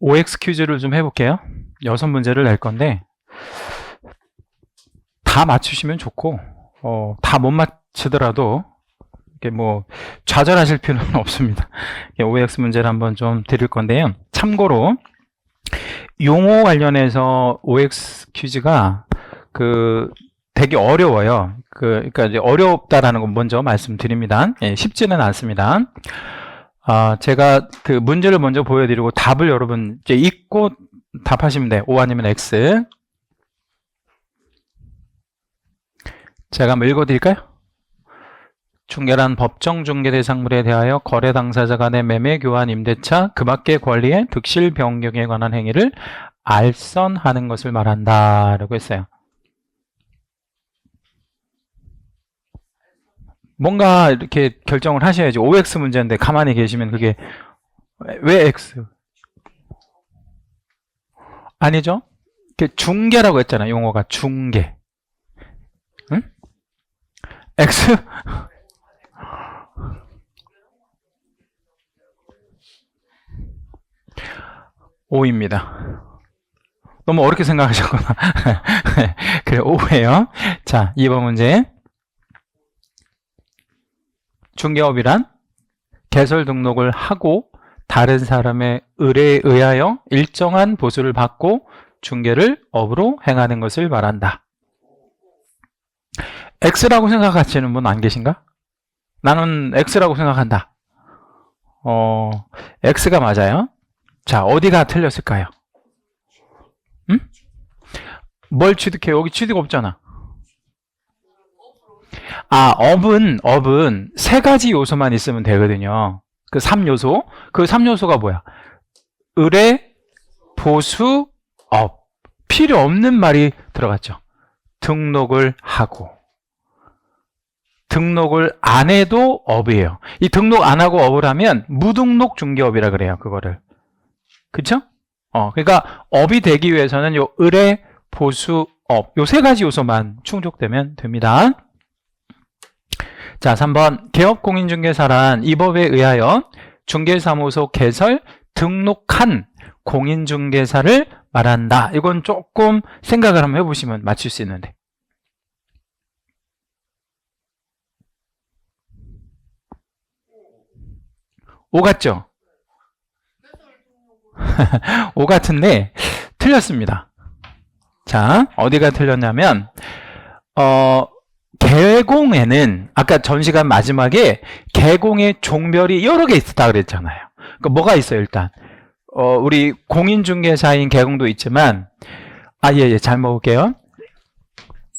OX 퀴즈를 좀 해볼게요. 6문제를 낼 건데 다 맞추시면 좋고 다 못 맞추더라도 이렇게 뭐 좌절하실 필요는 없습니다. OX 문제를 한번 좀 드릴 건데요. 참고로 용어 관련해서 OX 퀴즈가 되게 어려워요. 그러니까 이제 어렵다라는 건 먼저 말씀드립니다. 예, 쉽지는 않습니다. 제가 그 문제를 먼저 보여드리고 답을 여러분 이제 읽고 답하시면 돼요. O 아니면 X. 제가 한번 읽어드릴까요? 중개란 법정 중개 대상물에 대하여 거래 당사자 간의 매매, 교환, 임대차, 그 밖의 권리의 득실 변경에 관한 행위를 알선하는 것을 말한다 라고 했어요. 뭔가 이렇게 결정을 하셔야지. OX 문제인데 가만히 계시면 그게 왜 X? 아니죠? 중개라고 했잖아요. 용어가 중개. 응? X? O입니다. 너무 어렵게 생각하셨구나. 그래, O예요. 자, 2번 문제. 중개업이란 개설 등록을 하고 다른 사람의 의뢰에 의하여 일정한 보수를 받고 중개를 업으로 행하는 것을 말한다. X라고 생각하시는 분 안 계신가? 나는 X라고 생각한다. X가 맞아요. 자, 어디가 틀렸을까요? 응? 뭘 취득해? 여기 취득 없잖아. 업은 세 가지 요소만 있으면 되거든요. 그 3요소. 그 3요소가 뭐야? 의뢰, 보수, 업. 필요 없는 말이 들어갔죠. 등록을 하고. 등록을 안 해도 업이에요. 이 등록 안 하고 업을 하면 무등록 중개업이라 그래요. 그거를. 그쵸? 그러니까 업이 되기 위해서는 요 의뢰, 보수, 업. 요 세 가지 요소만 충족되면 됩니다. 자, 3번. 개업공인중개사란 이 법에 의하여 중개사무소 개설, 등록한 공인중개사를 말한다. 이건 조금 생각을 한번 해보시면 맞출 수 있는데. O 같죠? O 같은데 틀렸습니다. 자, 어디가 틀렸냐면 개공에는 아까 전 시간 마지막에 개공의 종별이 여러 개 있다 그랬잖아요. 그러니까 뭐가 있어요? 일단 우리 공인중개사인 개공도 있지만 잘 먹을게요.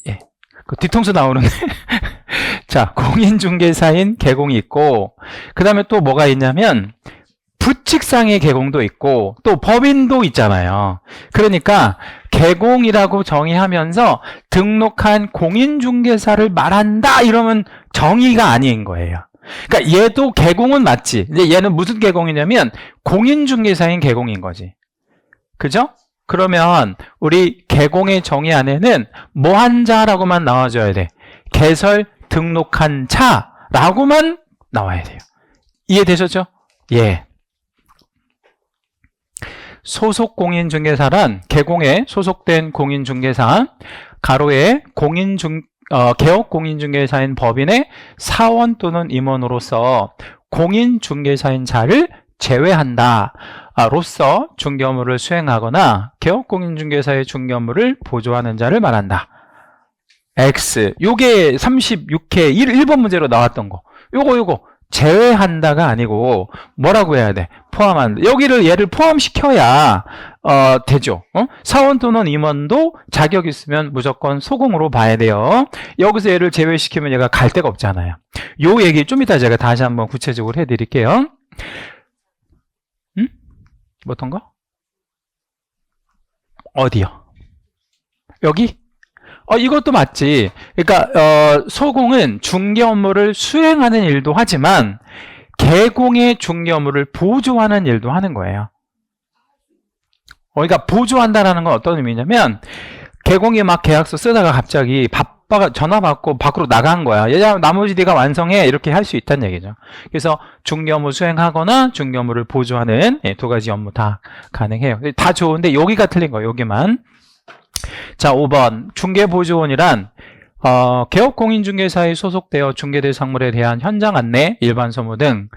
예, 그 뒤통수 나오는데 자, 공인중개사인 개공이 있고 그 다음에 또 뭐가 있냐면 부칙상의 개공도 있고 또 법인도 있잖아요. 그러니까 개공이라고 정의하면서 등록한 공인중개사를 말한다 이러면 정의가 아닌 거예요. 그러니까 얘도 개공은 맞지. 근데 얘는 무슨 개공이냐면 공인중개사인 개공인 거지. 그죠? 그러면 우리 개공의 정의 안에는 뭐한 자라고만 나와줘야 돼. 개설 등록한 자라고만 나와야 돼요. 이해되셨죠? 예. 소속 공인중개사란 개공에 소속된 공인중개사, 가로에 개업 공인중개사인 법인의 사원 또는 임원으로서 공인중개사인 자를 제외한다. 로서 중개업무를 수행하거나 개업 공인중개사의 중개업무를 보조하는 자를 말한다. X. 요게 36회 1번 문제로 나왔던 거. 요거 제외한다가 아니고 뭐라고 해야 돼? 포함한다. 여기를 얘를 포함시켜야 되죠. 사원 또는 임원도 자격 있으면 무조건 소공으로 봐야 돼요. 여기서 얘를 제외시키면 얘가 갈 데가 없잖아요. 요 얘기 좀 이따 제가 다시 한번 구체적으로 해드릴게요. 어떤 거? 어디요? 여기? 이것도 맞지. 그러니까 소공은 중개 업무를 수행하는 일도 하지만 개공의 중개 업무를 보조하는 일도 하는 거예요. 그러니까 보조한다라는 건 어떤 의미냐면 개공이 막 계약서 쓰다가 갑자기 오빠가 전화 받고 밖으로 나간 거야. 얘야, 나머지 네가 완성해. 이렇게 할 수 있다는 얘기죠. 그래서 중개업무 수행하거나 중개업무를 보조하는 두 가지 업무 다 가능해요. 다 좋은데 여기가 틀린 거예요. 여기만. 자, 5번. 중개보조원이란 개업공인중개사에 소속되어 중개될 상물에 대한 현장 안내, 일반 서무 등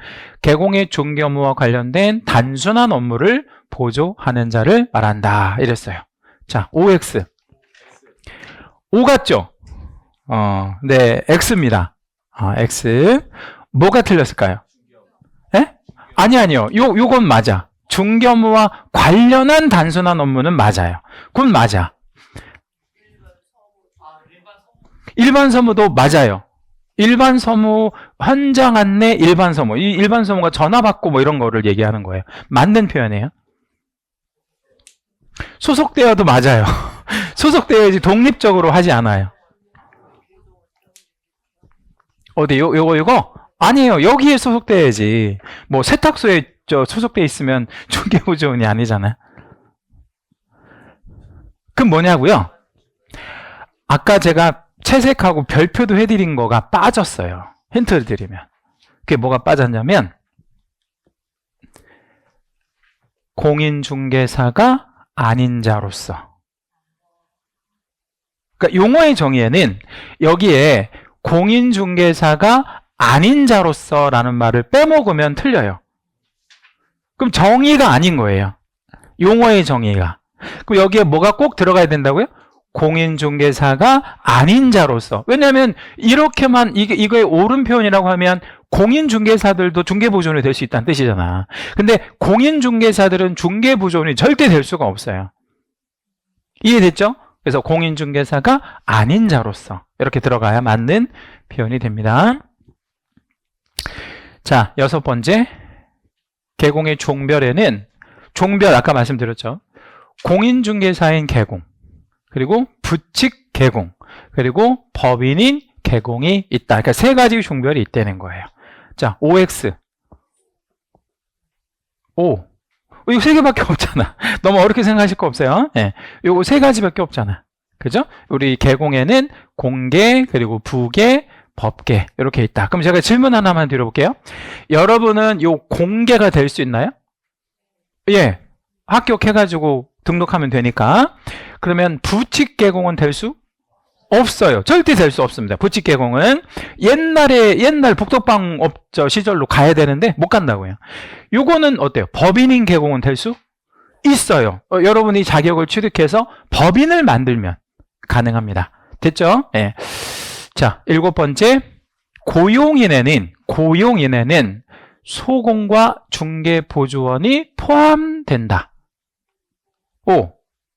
개공의 중개 업무와 관련된 단순한 업무를 보조하는 자를 말한다. 이랬어요. 자, OX. O 같죠? 네, X입니다. X. 뭐가 틀렸을까요? 예? 아니요. 요건 맞아. 중개 업무와 관련한 단순한 업무는 맞아요. 그건 맞아. 일반 서무도 맞아요. 일반 서무, 현장 안내, 일반 서무. 이 일반 서무가 전화 받고 뭐 이런 거를 얘기하는 거예요. 맞는 표현이에요. 소속되어도 맞아요. 소속되어야지 독립적으로 하지 않아요. 어디, 요거? 아니에요. 여기에 소속돼야지. 뭐 세탁소에 소속돼 있으면 중개보조원이 아니잖아요. 그럼 뭐냐고요? 아까 제가 채색하고 별표도 해드린 거가 빠졌어요. 힌트를 드리면. 그게 뭐가 빠졌냐면 공인중개사가 아닌 자로서. 그러니까 용어의 정의에는 여기에 공인중개사가 아닌 자로서 라는 말을 빼먹으면 틀려요. 그럼 정의가 아닌 거예요. 용어의 정의가. 그럼 여기에 뭐가 꼭 들어가야 된다고요? 공인중개사가 아닌 자로서. 왜냐하면 이렇게만 이거의 옳은 표현이라고 하면 공인중개사들도 중개보조원이 될 수 있다는 뜻이잖아. 근데 공인중개사들은 중개보조원이 절대 될 수가 없어요. 이해됐죠? 그래서 공인중개사가 아닌 자로서 이렇게 들어가야 맞는 표현이 됩니다. 자, 6번째. 개공의 종별에는 종별 아까 말씀드렸죠. 공인중개사인 개공, 그리고 부칙 개공, 그리고 법인인 개공이 있다. 그러니까 세 가지 종별이 있다는 거예요. 자, OX. O. 이거 세 개밖에 없잖아. 너무 어렵게 생각하실 거 없어요. 예. 요거 세 가지밖에 없잖아. 그죠? 우리 개공에는 공개, 그리고 부개, 법개 이렇게 있다. 그럼 제가 질문 하나만 드려볼게요. 여러분은 요 공개가 될 수 있나요? 예. 합격해가지고 등록하면 되니까. 그러면 부칙 개공은 될 수 없어요. 절대 될 수 없습니다. 부칙 개공은 옛날 복덕방 업저 시절로 가야 되는데 못 간다고요. 요거는 어때요? 법인인 개공은 될 수 있어요. 여러분이 자격을 취득해서 법인을 만들면 가능합니다. 됐죠? 예. 자, 7번째. 고용인에는 소공과 중개보조원이 포함된다. 오.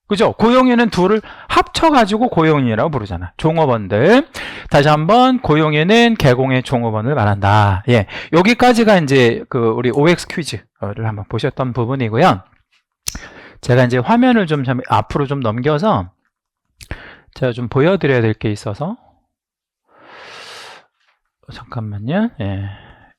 그죠? 고용인은 둘을 합쳐가지고 고용인이라고 부르잖아. 종업원들. 다시 한번 고용인은 개공의 종업원을 말한다. 예. 여기까지가 이제 우리 OX 퀴즈를 한번 보셨던 부분이고요. 제가 이제 화면을 좀 앞으로 좀 넘겨서 제가 좀 보여드려야 될 게 있어서. 잠깐만요. 예.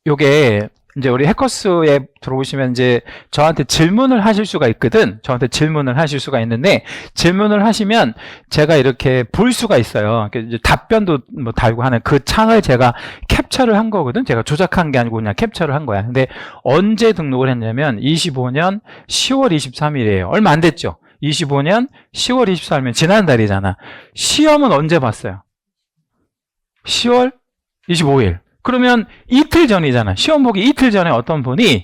요게 이제 우리 해커스에 들어오시면 이제 저한테 질문을 하실 수가 있거든. 저한테 질문을 하실 수가 있는데 질문을 하시면 제가 이렇게 볼 수가 있어요. 이제 답변도 뭐 달고 하는 그 창을 제가 캡처를 한 거거든. 제가 조작한 게 아니고 그냥 캡처를 한 거야. 근데 언제 등록을 했냐면 25년 10월 23일이에요. 얼마 안 됐죠. 25년 10월 24일이면 지난달이잖아. 시험은 언제 봤어요? 10월 25일. 그러면 이틀 전이잖아. 시험 보기 이틀 전에 어떤 분이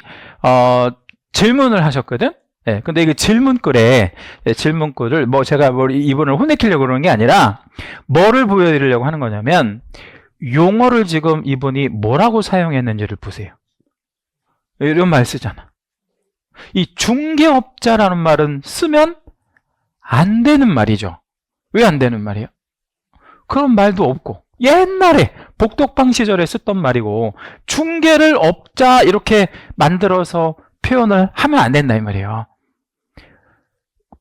질문을 하셨거든. 예, 근데 이거 질문글에 질문글을 뭐 제가 이분을 혼내키려고 그러는 게 아니라 뭐를 보여드리려고 하는 거냐면 용어를 지금 이분이 뭐라고 사용했는지를 보세요. 이런 말 쓰잖아. 이 중개업자라는 말은 쓰면 안 되는 말이죠. 왜 안 되는 말이에요? 그런 말도 없고 옛날에 복덕방 시절에 쓰던 말이고 중개를 업자 이렇게 만들어서 표현을 하면 안 된다 이 말이에요.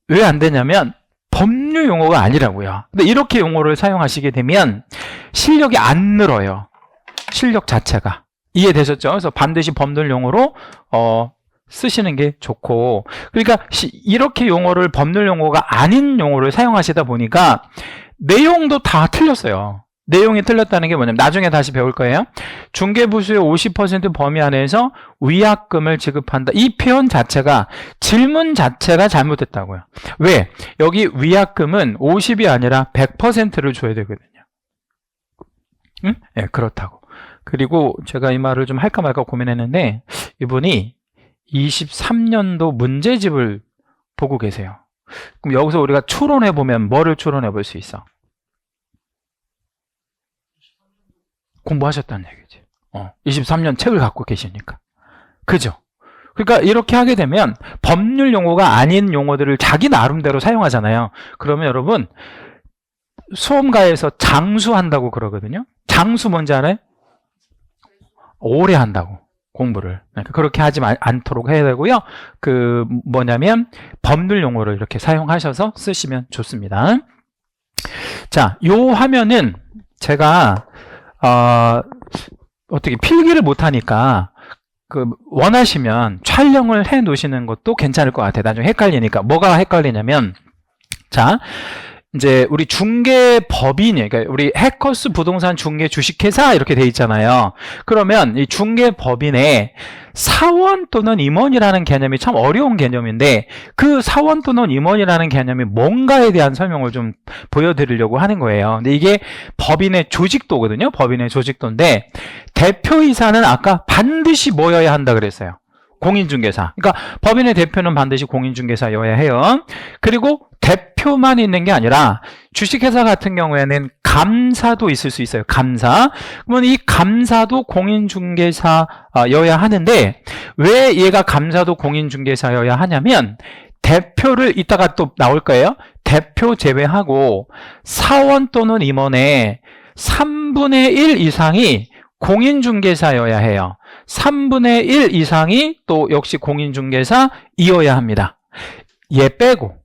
왜 안 되냐면 법률 용어가 아니라고요. 근데 이렇게 용어를 사용하시게 되면 실력이 안 늘어요. 실력 자체가. 이해되셨죠? 그래서 반드시 법률 용어로 쓰시는 게 좋고, 그러니까 이렇게 용어를 법률 용어가 아닌 용어를 사용하시다 보니까 내용도 다 틀렸어요. 내용이 틀렸다는 게 뭐냐면 나중에 다시 배울 거예요. 중개부수의 50% 범위 안에서 위약금을 지급한다. 이 표현 자체가 질문 자체가 잘못됐다고요. 왜? 여기 위약금은 50이 아니라 100%를 줘야 되거든요. 응? 네, 그렇다고. 그리고 제가 이 말을 좀 할까 말까 고민했는데 이분이 23년도 문제집을 보고 계세요. 그럼 여기서 우리가 추론해 보면 뭐를 추론해 볼 수 있어? 공부하셨다는 얘기지. 23년 책을 갖고 계시니까. 그죠? 그러니까 이렇게 하게 되면 법률 용어가 아닌 용어들을 자기 나름대로 사용하잖아요. 그러면 여러분 수험가에서 장수한다고 그러거든요. 장수 뭔지 알아요? 오래 한다고. 공부를. 그러니까 그렇게 하지 않도록 해야 되고요. 그 뭐냐면 법률 용어를 이렇게 사용하셔서 쓰시면 좋습니다. 자, 요 화면은 제가 어떻게 필기를 못하니까 원하시면 촬영을 해 놓으시는 것도 괜찮을 것 같아요. 나중에 헷갈리니까. 뭐가 헷갈리냐면, 자, 이제 우리 중개법인이, 그러니까 우리 해커스 부동산 중개 주식회사 이렇게 돼 있잖아요. 그러면 이 중개법인에 사원 또는 임원이라는 개념이 참 어려운 개념인데 그 사원 또는 임원이라는 개념이 뭔가에 대한 설명을 좀 보여드리려고 하는 거예요. 근데 이게 법인의 조직도거든요. 법인의 조직도인데 대표이사는 아까 반드시 뭐여야 한다 그랬어요. 공인중개사. 그러니까 법인의 대표는 반드시 공인중개사여야 해요. 그리고 대표만 있는 게 아니라 주식회사 같은 경우에는 감사도 있을 수 있어요. 감사. 그러면 이 감사도 공인중개사여야 하는데 왜 얘가 감사도 공인중개사여야 하냐면 대표를 이따가 또 나올 거예요. 대표 제외하고 사원 또는 임원의 3분의 1 이상이 공인중개사여야 해요. 3분의 1 이상이 또 역시 공인중개사이어야 합니다. 얘 빼고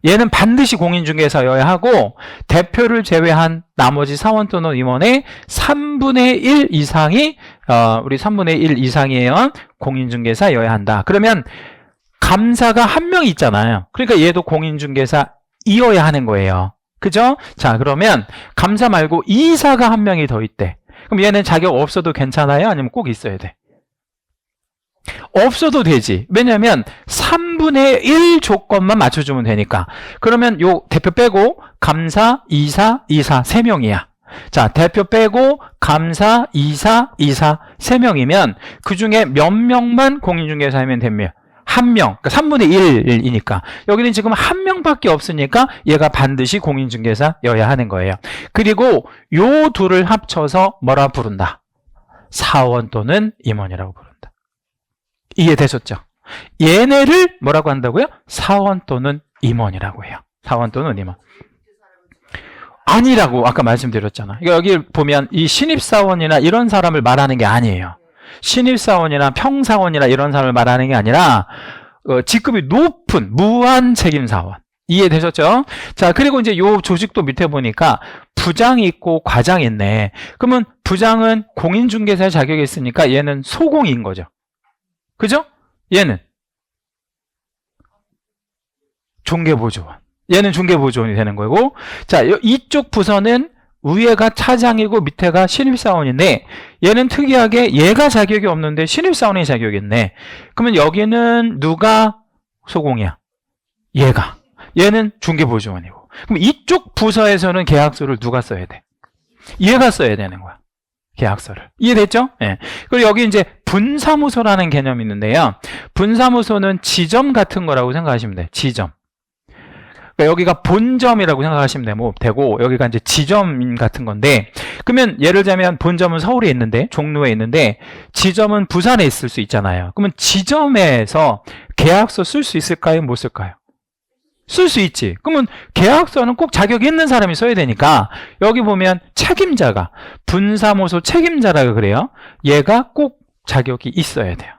얘는 반드시 공인중개사여야 하고 대표를 제외한 나머지 사원 또는 임원의 3분의 1 이상이 우리 3분의 1 이상이에요. 공인중개사여야 한다. 그러면 감사가 한 명 있잖아요. 그러니까 얘도 공인중개사이어야 하는 거예요. 그죠? 자, 그러면 감사 말고 이사가 한 명이 더 있대. 그럼 얘는 자격 없어도 괜찮아요? 아니면 꼭 있어야 돼? 없어도 되지. 왜냐면 3분의 1 조건만 맞춰주면 되니까. 그러면 요 대표 빼고 감사, 이사, 3명이야. 자, 대표 빼고 감사, 이사 3명이면 그 중에 몇 명만 공인중개사이면 됩니다. 한 명, 그러니까 3분의 1이니까. 여기는 지금 한 명밖에 없으니까 얘가 반드시 공인중개사여야 하는 거예요. 그리고 요 둘을 합쳐서 뭐라 부른다? 사원 또는 임원이라고 부른다. 이해되셨죠? 얘네를 뭐라고 한다고요? 사원 또는 임원이라고 해요. 사원 또는 임원. 아니라고 아까 말씀드렸잖아. 그러니까 여기 보면 이 신입사원이나 이런 사람을 말하는 게 아니에요. 신입사원이나 평사원이나 이런 사람을 말하는 게 아니라 직급이 높은 무한 책임사원. 이해되셨죠? 자, 그리고 이제 요 조직도 밑에 보니까 부장이 있고 과장이 있네. 그러면 부장은 공인중개사의 자격이 있으니까 얘는 소공인 거죠. 그죠? 얘는 중개보조원. 얘는 중개보조원이 되는 거고. 자, 이쪽 부서는 위에가 차장이고 밑에가 신입사원인데 얘는 특이하게 얘가 자격이 없는데 신입사원이 자격이 있네. 그러면 여기는 누가 소공이야? 얘가. 얘는 중개보조원이고. 그럼 이쪽 부서에서는 계약서를 누가 써야 돼? 얘가 써야 되는 거야. 계약서를. 이해됐죠? 예. 그리고 여기 이제 분사무소라는 개념이 있는데요. 분사무소는 지점 같은 거라고 생각하시면 돼요. 지점. 그러니까 여기가 본점이라고 생각하시면 되고 여기가 이제 지점 같은 건데 그러면 예를 들자면 본점은 서울에 있는데 종로에 있는데 지점은 부산에 있을 수 있잖아요. 그러면 지점에서 계약서 쓸 수 있을까요? 못 쓸까요? 쓸 수 있지. 그러면 계약서는 꼭 자격이 있는 사람이 써야 되니까 여기 보면 책임자가 분사무소 책임자라고 그래요. 얘가 꼭 자격이 있어야 돼요.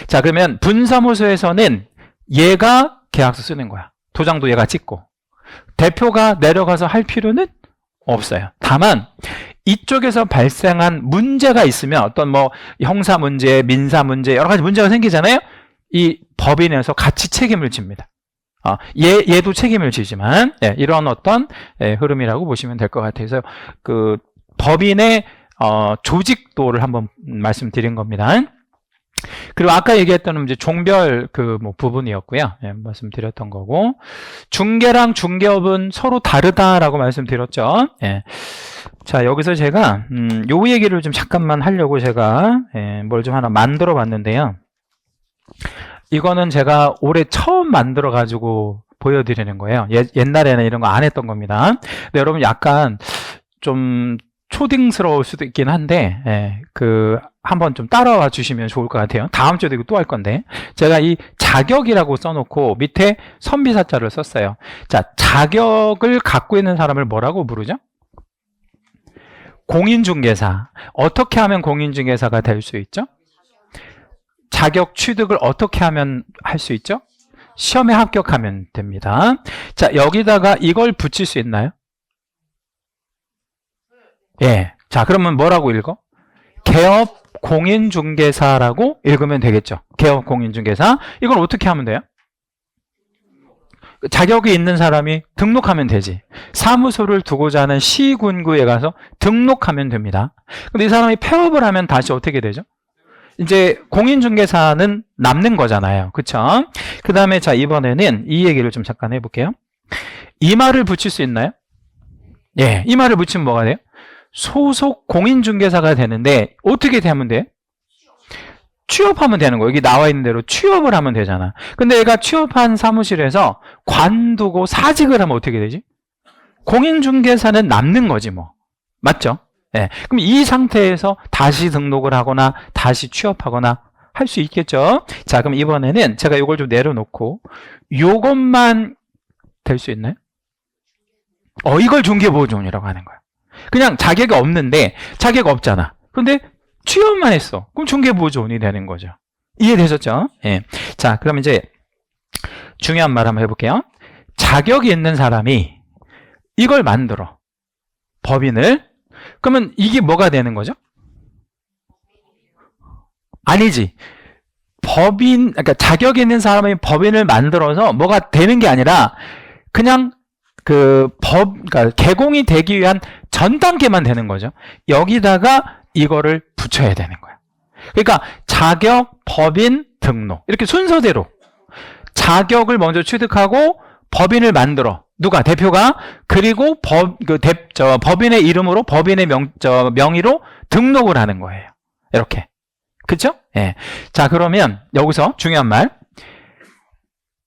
자, 그러면 분사무소에서는 얘가 계약서 쓰는 거야. 도장도 얘가 찍고 대표가 내려가서 할 필요는 없어요. 다만 이쪽에서 발생한 문제가 있으면 어떤 뭐 형사 문제, 민사 문제 여러 가지 문제가 생기잖아요. 이 법인에서 같이 책임을 집니다. 얘도 책임을 지지만, 예, 이런 어떤, 예, 흐름이라고 보시면 될 것 같아서, 그, 법인의, 조직도를 한번 말씀드린 겁니다. 그리고 아까 얘기했던 이제 종별 그 뭐 부분이었고요. 예, 말씀드렸던 거고. 중개랑 중개업은 서로 다르다라고 말씀드렸죠. 예. 자, 여기서 제가, 요 얘기를 좀 잠깐만 하려고 제가, 예, 뭘 좀 하나 만들어 봤는데요. 이거는 제가 올해 처음 만들어 가지고 보여드리는 거예요. 옛날에는 이런 거 안 했던 겁니다. 근데 여러분 약간 좀 초딩스러울 수도 있긴 한데, 예, 한번 좀 따라와 주시면 좋을 것 같아요. 다음 주에도 이거 또 할 건데. 제가 이 자격이라고 써놓고 밑에 선비사자를 썼어요. 자, 자격을 갖고 있는 사람을 뭐라고 부르죠? 공인중개사. 어떻게 하면 공인중개사가 될 수 있죠? 자격 취득을 어떻게 하면 할 수 있죠? 시험에 합격하면 됩니다. 자, 여기다가 이걸 붙일 수 있나요? 예. 자, 그러면 뭐라고 읽어? 개업 공인중개사라고 읽으면 되겠죠. 개업 공인중개사. 이걸 어떻게 하면 돼요? 자격이 있는 사람이 등록하면 되지. 사무소를 두고자 하는 시군구에 가서 등록하면 됩니다. 근데 이 사람이 폐업을 하면 다시 어떻게 되죠? 이제 공인중개사는 남는 거잖아요. 그쵸? 그 다음에 자, 이번에는 이 얘기를 좀 잠깐 해볼게요. 이 말을 붙일 수 있나요? 예, 이 말을 붙이면 뭐가 돼요? 소속 공인중개사가 되는데 어떻게 되면 돼요? 취업하면 되는 거예요. 여기 나와 있는 대로 취업을 하면 되잖아. 근데 얘가 취업한 사무실에서 관두고 사직을 하면 어떻게 되지? 공인중개사는 남는 거지 뭐. 맞죠? 예. 그럼 이 상태에서 다시 등록을 하거나 다시 취업하거나 할 수 있겠죠? 자, 그럼 이번에는 제가 이걸 좀 내려놓고 요것만 될 수 있나요? 이걸 중개보조원이라고 하는 거야. 그냥 자격이 없는데 자격 없잖아. 근데 취업만 했어. 그럼 중개보조원이 되는 거죠. 이해되셨죠? 예. 자, 그럼 이제 중요한 말 한번 해볼게요. 자격이 있는 사람이 이걸 만들어. 법인을. 그러면 이게 뭐가 되는 거죠? 아니지. 그러니까 자격이 있는 사람이 법인을 만들어서 뭐가 되는 게 아니라 그냥 그러니까 개공이 되기 위한 전 단계만 되는 거죠. 여기다가 이거를 붙여야 되는 거야. 그러니까 자격, 법인, 등록. 이렇게 순서대로 자격을 먼저 취득하고 법인을 만들어. 누가? 대표가. 그리고 법인의 이름으로, 법인의 명의로 등록을 하는 거예요. 이렇게. 그쵸? 예. 자, 그러면 여기서 중요한 말.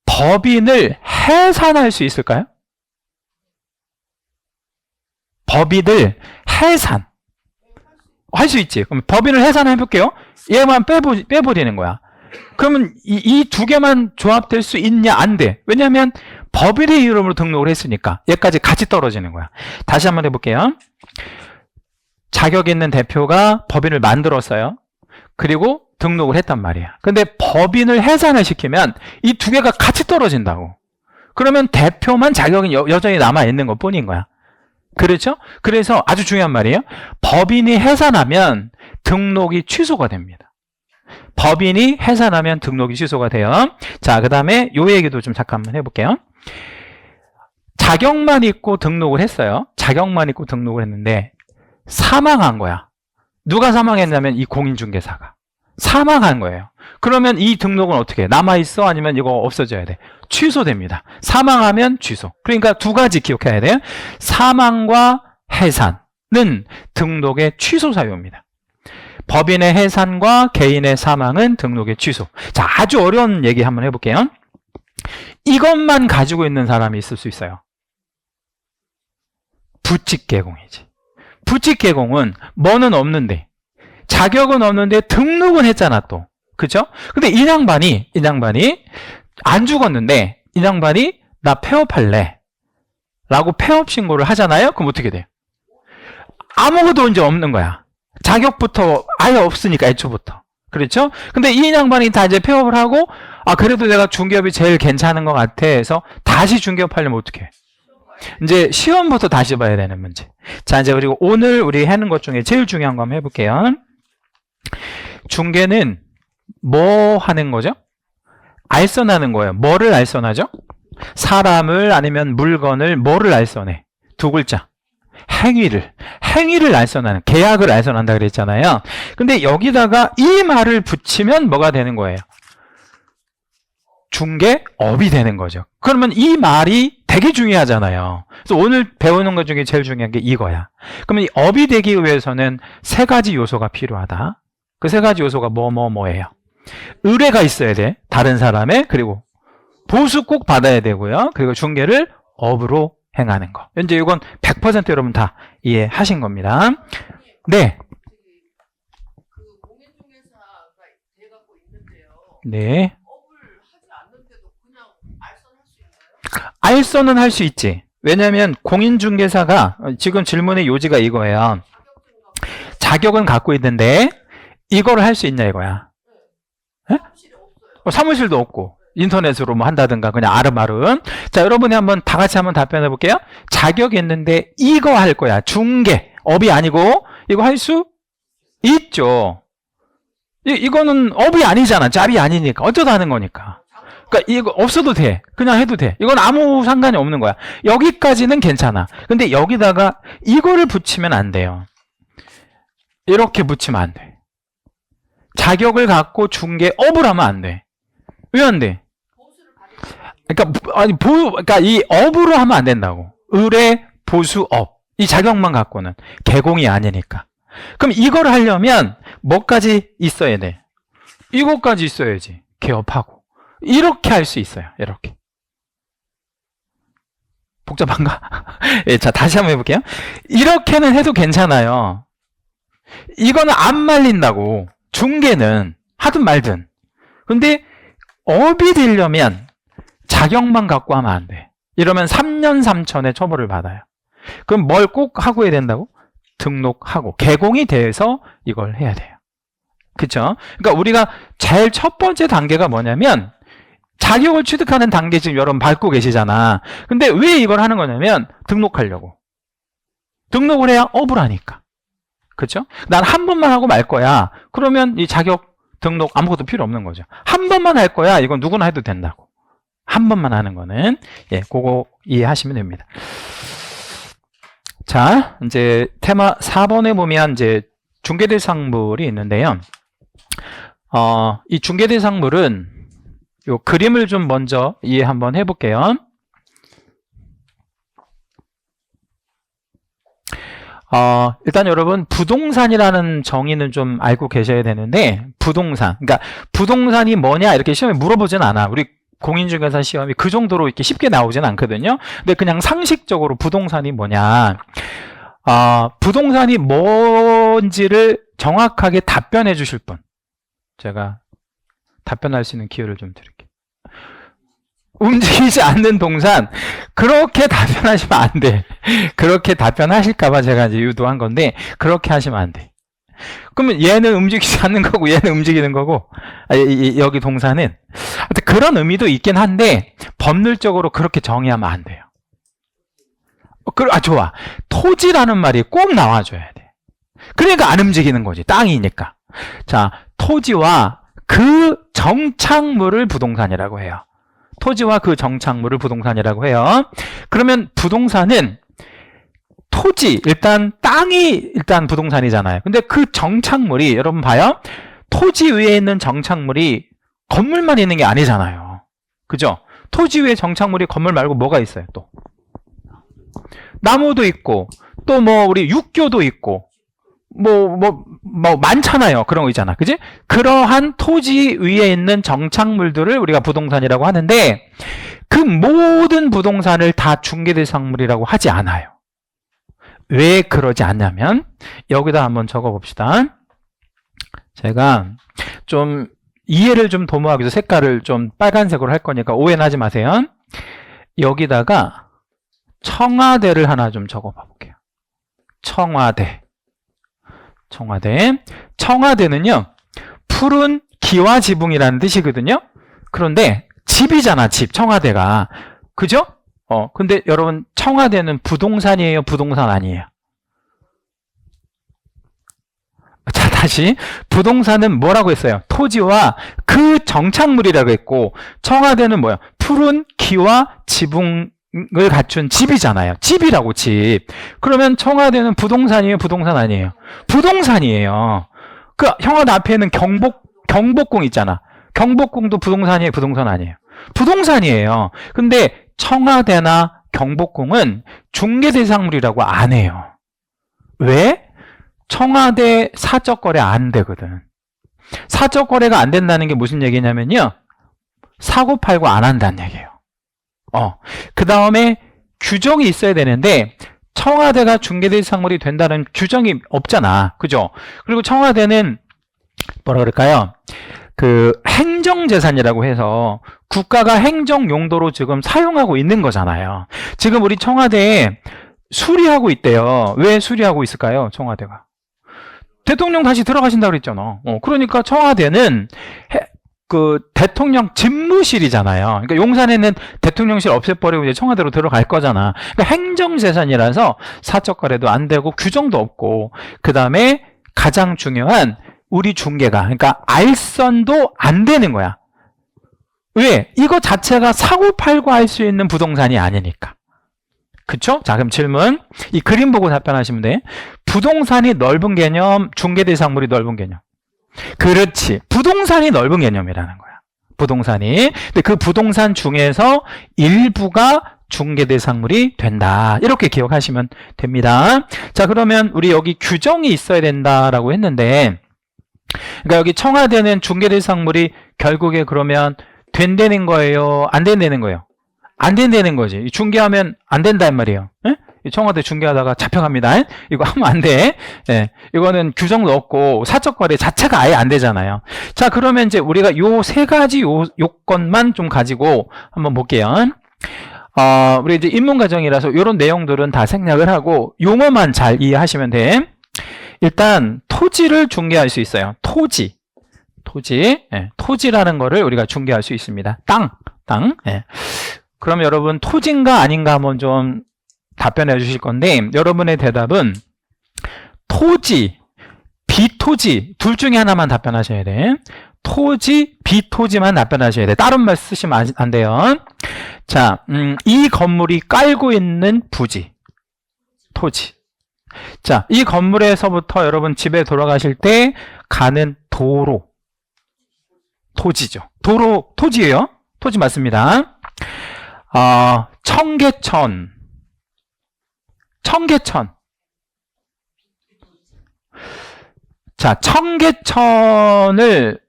법인을 해산할 수 있을까요? 법인을 해산. 할 수 있지. 그럼 법인을 해산해 볼게요. 얘만 빼버리는 거야. 그러면 이 두 개만 조합될 수 있냐? 안 돼. 왜냐하면 법인의 이름으로 등록을 했으니까 얘까지 같이 떨어지는 거야. 다시 한번 해볼게요. 자격 있는 대표가 법인을 만들었어요. 그리고 등록을 했단 말이야. 근데 법인을 해산을 시키면 이 두 개가 같이 떨어진다고. 그러면 대표만 자격이 여전히 남아있는 것 뿐인 거야. 그렇죠? 그래서 아주 중요한 말이에요. 법인이 해산하면 등록이 취소가 됩니다. 법인이 해산하면 등록이 취소가 돼요. 자, 그 다음에 요 얘기도 좀 잠깐만 해볼게요. 자격만 있고 등록을 했어요. 자격만 있고 등록을 했는데 사망한 거야. 누가 사망했냐면 이 공인중개사가 사망한 거예요. 그러면 이 등록은 어떻게 해? 남아있어? 아니면 이거 없어져야 돼? 취소됩니다. 사망하면 취소. 그러니까 두 가지 기억해야 돼요. 사망과 해산은 등록의 취소 사유입니다. 법인의 해산과 개인의 사망은 등록의 취소. 자, 아주 어려운 얘기 한번 해볼게요. 이것만 가지고 있는 사람이 있을 수 있어요. 부칙개공이지. 부칙개공은 뭐는 없는데 자격은 없는데 등록은 했잖아 또. 그쵸? 근데 이 양반이 안 죽었는데 이 양반이 나 폐업할래 라고 폐업 신고를 하잖아요. 그럼 어떻게 돼요? 아무것도 이제 없는 거야. 자격부터 아예 없으니까 애초부터. 그렇죠? 근데 이 양반이 다 이제 폐업을 하고 그래도 내가 중개업이 제일 괜찮은 것 같아 해서 다시 중개업 하려면 어떻게 해? 이제 시험부터 다시 봐야 되는 문제. 자, 이제 그리고 오늘 우리 하는 것 중에 제일 중요한 거 한번 해볼게요. 중개는 뭐 하는 거죠? 알선하는 거예요. 뭐를 알선하죠? 사람을 아니면 물건을 뭐를 알선해? 두 글자. 행위를 알선하는, 계약을 알선한다 그랬잖아요. 근데 여기다가 이 말을 붙이면 뭐가 되는 거예요? 중개업이 되는 거죠. 그러면 이 말이 되게 중요하잖아요. 그래서 오늘 배우는 것 중에 제일 중요한 게 이거야. 그러면 이 업이 되기 위해서는 세 가지 요소가 필요하다. 그 세 가지 요소가 뭐예요? 의뢰가 있어야 돼. 다른 사람의. 그리고 보수 꼭 받아야 되고요. 그리고 중개를 업으로 행하는 거. 이제 이건 100% 여러분 다 이해하신 겁니다. 네. 그 공인중개사가 돼갖고 있는데요. 네. 업을 하지 않는데도 그냥 알선할 수 있나요? 알선은 할 수 있지. 왜냐하면 공인중개사가 지금 질문의 요지가 이거예요. 자격은 갖고 있는데 이거를 할 수 있냐 이거야. 네? 사무실이 없어요. 사무실도 없고 인터넷으로 뭐 한다든가 그냥 아름아름. 자, 여러분이 한번 다 같이 한번 답변해 볼게요. 자격이 있는데 이거 할 거야. 중개. 업이 아니고 이거 할 수 있죠. 이거는 업이 아니잖아. 짭이 아니니까. 어쩌다 하는 거니까. 그러니까 이거 없어도 돼. 그냥 해도 돼. 이건 아무 상관이 없는 거야. 여기까지는 괜찮아. 근데 여기다가 이거를 붙이면 안 돼요. 이렇게 붙이면 안 돼. 자격을 갖고 중개업을 하면 안 돼. 왜 안 돼? 그러니까 이 업으로 하면 안 된다고. 의뢰, 보수, 업. 이 자격만 갖고는 개공이 아니니까. 그럼 이걸 하려면 뭐까지 있어야 돼? 이것까지 있어야지. 개업하고. 이렇게 할 수 있어요. 이렇게. 복잡한가? 예, 자, 다시 한번 해볼게요. 이렇게는 해도 괜찮아요. 이거는 안 말린다고. 중개는 하든 말든. 근데 업이 되려면 자격만 갖고 하면 안 돼. 이러면 3년 3천의 처벌을 받아요. 그럼 뭘 꼭 하고 해야 된다고? 등록하고 개공이 돼서 이걸 해야 돼요. 그쵸? 그러니까 우리가 제일 첫 번째 단계가 뭐냐면 자격을 취득하는 단계 지금 여러분 밟고 계시잖아. 근데 왜 이걸 하는 거냐면 등록하려고. 등록을 해야 업을 하니까. 그쵸? 난 한 번만 하고 말 거야. 그러면 이 자격 등록 아무것도 필요 없는 거죠. 한 번만 할 거야. 이건 누구나 해도 된다고. 한 번만 하는 거는 예, 그거 이해하시면 됩니다. 자, 이제 테마 4번에 보면 이제 중개대상물이 있는데요. 이 중개대상물은 요 그림을 좀 먼저 이해 한번 해볼게요. 일단 여러분 부동산이라는 정의는 좀 알고 계셔야 되는데 부동산, 그러니까 부동산이 뭐냐 이렇게 시험에 물어보진 않아. 우리 공인중개사 시험이 그 정도로 이렇게 쉽게 나오진 않거든요. 근데 그냥 상식적으로 부동산이 뭐냐, 부동산이 뭔지를 정확하게 답변해 주실 분, 제가 답변할 수 있는 기회를 좀 드릴게요. 움직이지 않는 동산, 그렇게 답변하시면 안 돼. 그렇게 답변하실까봐 제가 이제 유도한 건데, 그렇게 하시면 안 돼. 그러면 얘는 움직이지 않는 거고, 얘는 움직이는 거고, 여기 동산은. 하여튼 그런 의미도 있긴 한데, 법률적으로 그렇게 정의하면 안 돼요. 좋아. 토지라는 말이 꼭 나와줘야 돼. 그러니까 안 움직이는 거지. 땅이니까. 자, 토지와 그 정착물을 부동산이라고 해요. 토지와 그 정착물을 부동산이라고 해요. 그러면 부동산은 토지, 일단 땅이 일단 부동산이잖아요. 근데 그 정착물이, 여러분 봐요. 토지 위에 있는 정착물이 건물만 있는 게 아니잖아요. 그죠? 토지 위에 정착물이 건물 말고 뭐가 있어요? 또 나무도 있고, 또 뭐 우리 육교도 있고, 뭐 많잖아요. 그런 거 있잖아. 그지? 그러한 토지 위에 있는 정착물들을 우리가 부동산이라고 하는데, 그 모든 부동산을 다 중개대상물이라고 하지 않아요. 왜 그러지 않냐면, 여기다 한번 적어 봅시다. 제가 좀 이해를 좀 도모하기 위해서 색깔을 좀 빨간색으로 할 거니까 오해는 하지 마세요. 여기다가 청와대를 하나 좀 적어 봐 볼게요. 청와대는요, 푸른 기와 지붕이라는 뜻이거든요. 그런데 집이잖아, 집. 청와대가. 그죠? 근데 여러분, 청와대는 부동산이에요, 부동산 아니에요? 자, 다시. 부동산은 뭐라고 했어요? 토지와 그 정착물이라고 했고, 청와대는 뭐예요? 푸른 기와 지붕을 갖춘 집이잖아요. 집이라고 집. 그러면 청와대는 부동산이에요? 부동산 아니에요? 부동산이에요. 그 형아 앞에는 경복궁 있잖아. 경복궁도 부동산이에요? 부동산 아니에요? 부동산이에요. 근데 청와대나 경복궁은 중개대상물이라고 안 해요. 왜? 청와대 사적거래 안 되거든. 사적거래가 안 된다는 게 무슨 얘기냐면요. 사고 팔고 안 한다는 얘기예요. 그 다음에 규정이 있어야 되는데 청와대가 중개대상물이 된다는 규정이 없잖아. 그죠? 그리고 청와대는 뭐라 그럴까요? 그 행정재산이라고 해서 국가가 행정 용도로 지금 사용하고 있는 거잖아요. 지금 우리 청와대에 수리하고 있대요. 왜 수리하고 있을까요? 청와대가. 대통령 다시 들어가신다고 그랬잖아. 그러니까 청와대는 그 대통령 집무실이잖아요. 그러니까 용산에는 대통령실 없애버리고 이제 청와대로 들어갈 거잖아. 그러니까 행정재산이라서 사적거래도 안 되고 규정도 없고, 그 다음에 가장 중요한 우리 중개가, 그러니까 알선도 안 되는 거야. 왜? 이거 자체가 사고 팔고 할 수 있는 부동산이 아니니까. 그쵸? 자, 그럼 질문. 이 그림 보고 답변하시면 돼. 부동산이 넓은 개념, 중개대상물이 넓은 개념. 그렇지. 부동산이 넓은 개념이라는 거야. 부동산이. 근데 그 부동산 중에서 일부가 중개대상물이 된다. 이렇게 기억하시면 됩니다. 자, 그러면 우리 여기 규정이 있어야 된다라고 했는데, 그러니까 여기 청와대는 중개대상물이 결국에 그러면 된다는 거예요? 안 된다는 거예요? 안 된다는 거지. 중개하면 안 된단 말이에요. 예? 청와대 중개하다가 잡혀갑니다. 이거 하면 안 돼. 예. 이거는 규정도 없고 사적거래 자체가 아예 안 되잖아요. 자, 그러면 이제 우리가 요 세 가지 요건만 좀 가지고 한번 볼게요. 우리 이제 인문과정이라서 이런 내용들은 다 생략을 하고 용어만 잘 이해하시면 돼. 일단 토지를 중개할 수 있어요. 토지. 예. 토지라는 거를 우리가 중개할 수 있습니다. 땅. 예. 그럼 여러분 토지인가 아닌가 한번 좀 답변해 주실 건데, 여러분의 대답은 토지, 비토지 둘 중에 하나만 답변하셔야 돼. 토지, 비토지만 답변하셔야 돼. 다른 말 쓰시면 안 돼요. 자, 이 건물이 깔고 있는 부지, 토지. 자, 이 건물에서부터 여러분 집에 돌아가실 때 가는 도로, 토지죠. 도로, 토지예요. 토지 맞습니다. 청계천. 자, 청계천을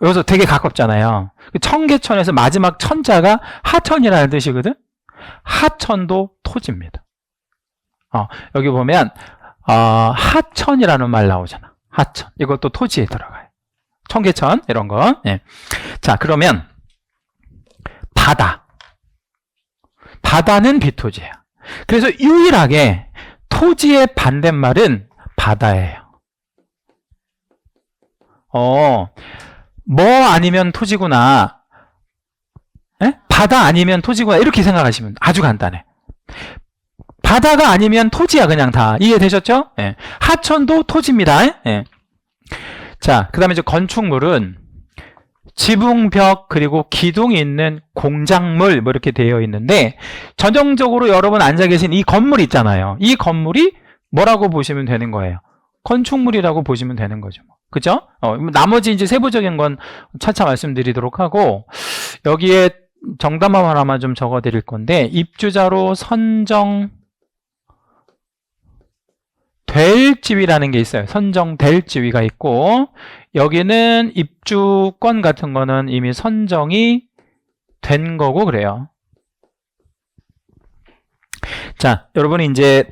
여기서 되게 가깝잖아요. 청계천에서 마지막 천자가 하천이라는 뜻이거든. 하천도 토지입니다. 여기 보면 하천이라는 말 나오잖아. 하천. 이것도 토지에 들어가요. 청계천 이런 거. 예. 자, 그러면 바다는 비토지예요. 그래서 유일하게 토지의 반대말은 바다예요. 뭐 아니면 토지구나. 에? 바다 아니면 토지구나. 이렇게 생각하시면 아주 간단해. 바다가 아니면 토지야, 그냥 다. 이해되셨죠? 예. 하천도 토지입니다. 예. 자, 그 다음에 이제 건축물은 지붕, 벽, 그리고 기둥이 있는 공작물, 뭐 이렇게 되어 있는데, 전형적으로 여러분 앉아 계신 이 건물 있잖아요. 이 건물이 뭐라고 보시면 되는 거예요? 건축물이라고 보시면 되는 거죠. 그죠? 나머지 이제 세부적인 건 차차 말씀드리도록 하고, 여기에 정답 하나만 좀 적어 드릴 건데, 입주자로 선정될 지위라는 게 있어요. 선정될 지위가 있고, 여기는 입주권 같은 거는 이미 선정이 된 거고 그래요. 자, 여러분이 이제